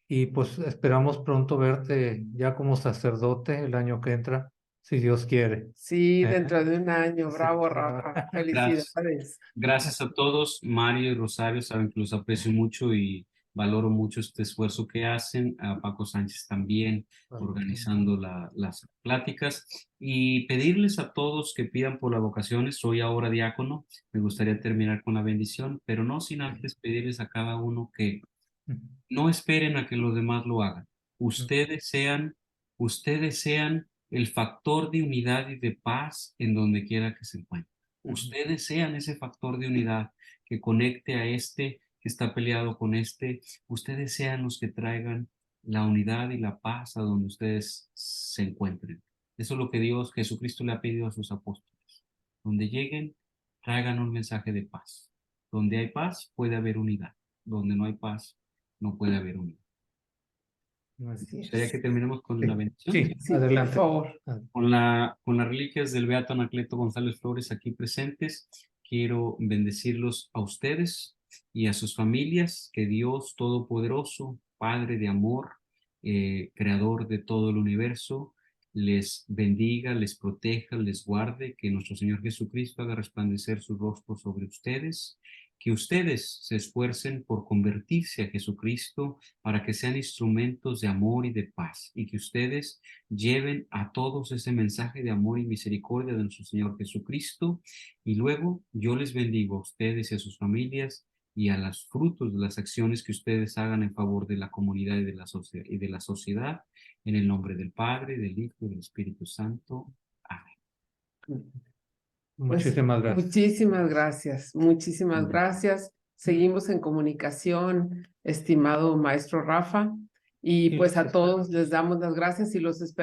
y pues esperamos pronto verte ya como sacerdote el año que entra, si Dios quiere. Sí, dentro de un año. Sí. Bravo, Rafa. Felicidades. Gracias a todos, Mario y Rosario, saben que los aprecio mucho y valoro mucho este esfuerzo que hacen, a Paco Sánchez también, organizando las pláticas, y pedirles a todos que pidan por las vocaciones. Soy ahora diácono, me gustaría terminar con la bendición, pero no sin antes pedirles a cada uno que no esperen a que los demás lo hagan. Ustedes sean el factor de unidad y de paz en donde quiera que se encuentren. Ustedes sean ese factor de unidad que conecte a este que está peleado con este. Ustedes sean los que traigan la unidad y la paz a donde ustedes se encuentren. Eso es lo que Dios, Jesucristo, le ha pedido a sus apóstoles. Donde lleguen, traigan un mensaje de paz. Donde hay paz, puede haber unidad. Donde no hay paz, no puede haber unidad. ¿Sería que terminemos con la bendición? Sí, Sí, adelante. por favor. Con las reliquias del Beato Anacleto González Flores aquí presentes, quiero bendecirlos a ustedes y a sus familias. Que Dios Todopoderoso, Padre de amor, Creador de todo el universo, les bendiga, les proteja, les guarde, que nuestro Señor Jesucristo haga resplandecer su rostro sobre ustedes, que ustedes se esfuercen por convertirse a Jesucristo para que sean instrumentos de amor y de paz, y que ustedes lleven a todos ese mensaje de amor y misericordia de nuestro Señor Jesucristo. Y luego yo les bendigo a ustedes y a sus familias y a los frutos de las acciones que ustedes hagan en favor de la comunidad y de la sociedad, en el nombre del Padre, del Hijo y del Espíritu Santo. Amén. Pues, Muchísimas gracias. muchísimas gracias, muchísimas gracias. Seguimos en comunicación, estimado maestro Rafa, y pues a todos les damos las gracias y los esperamos.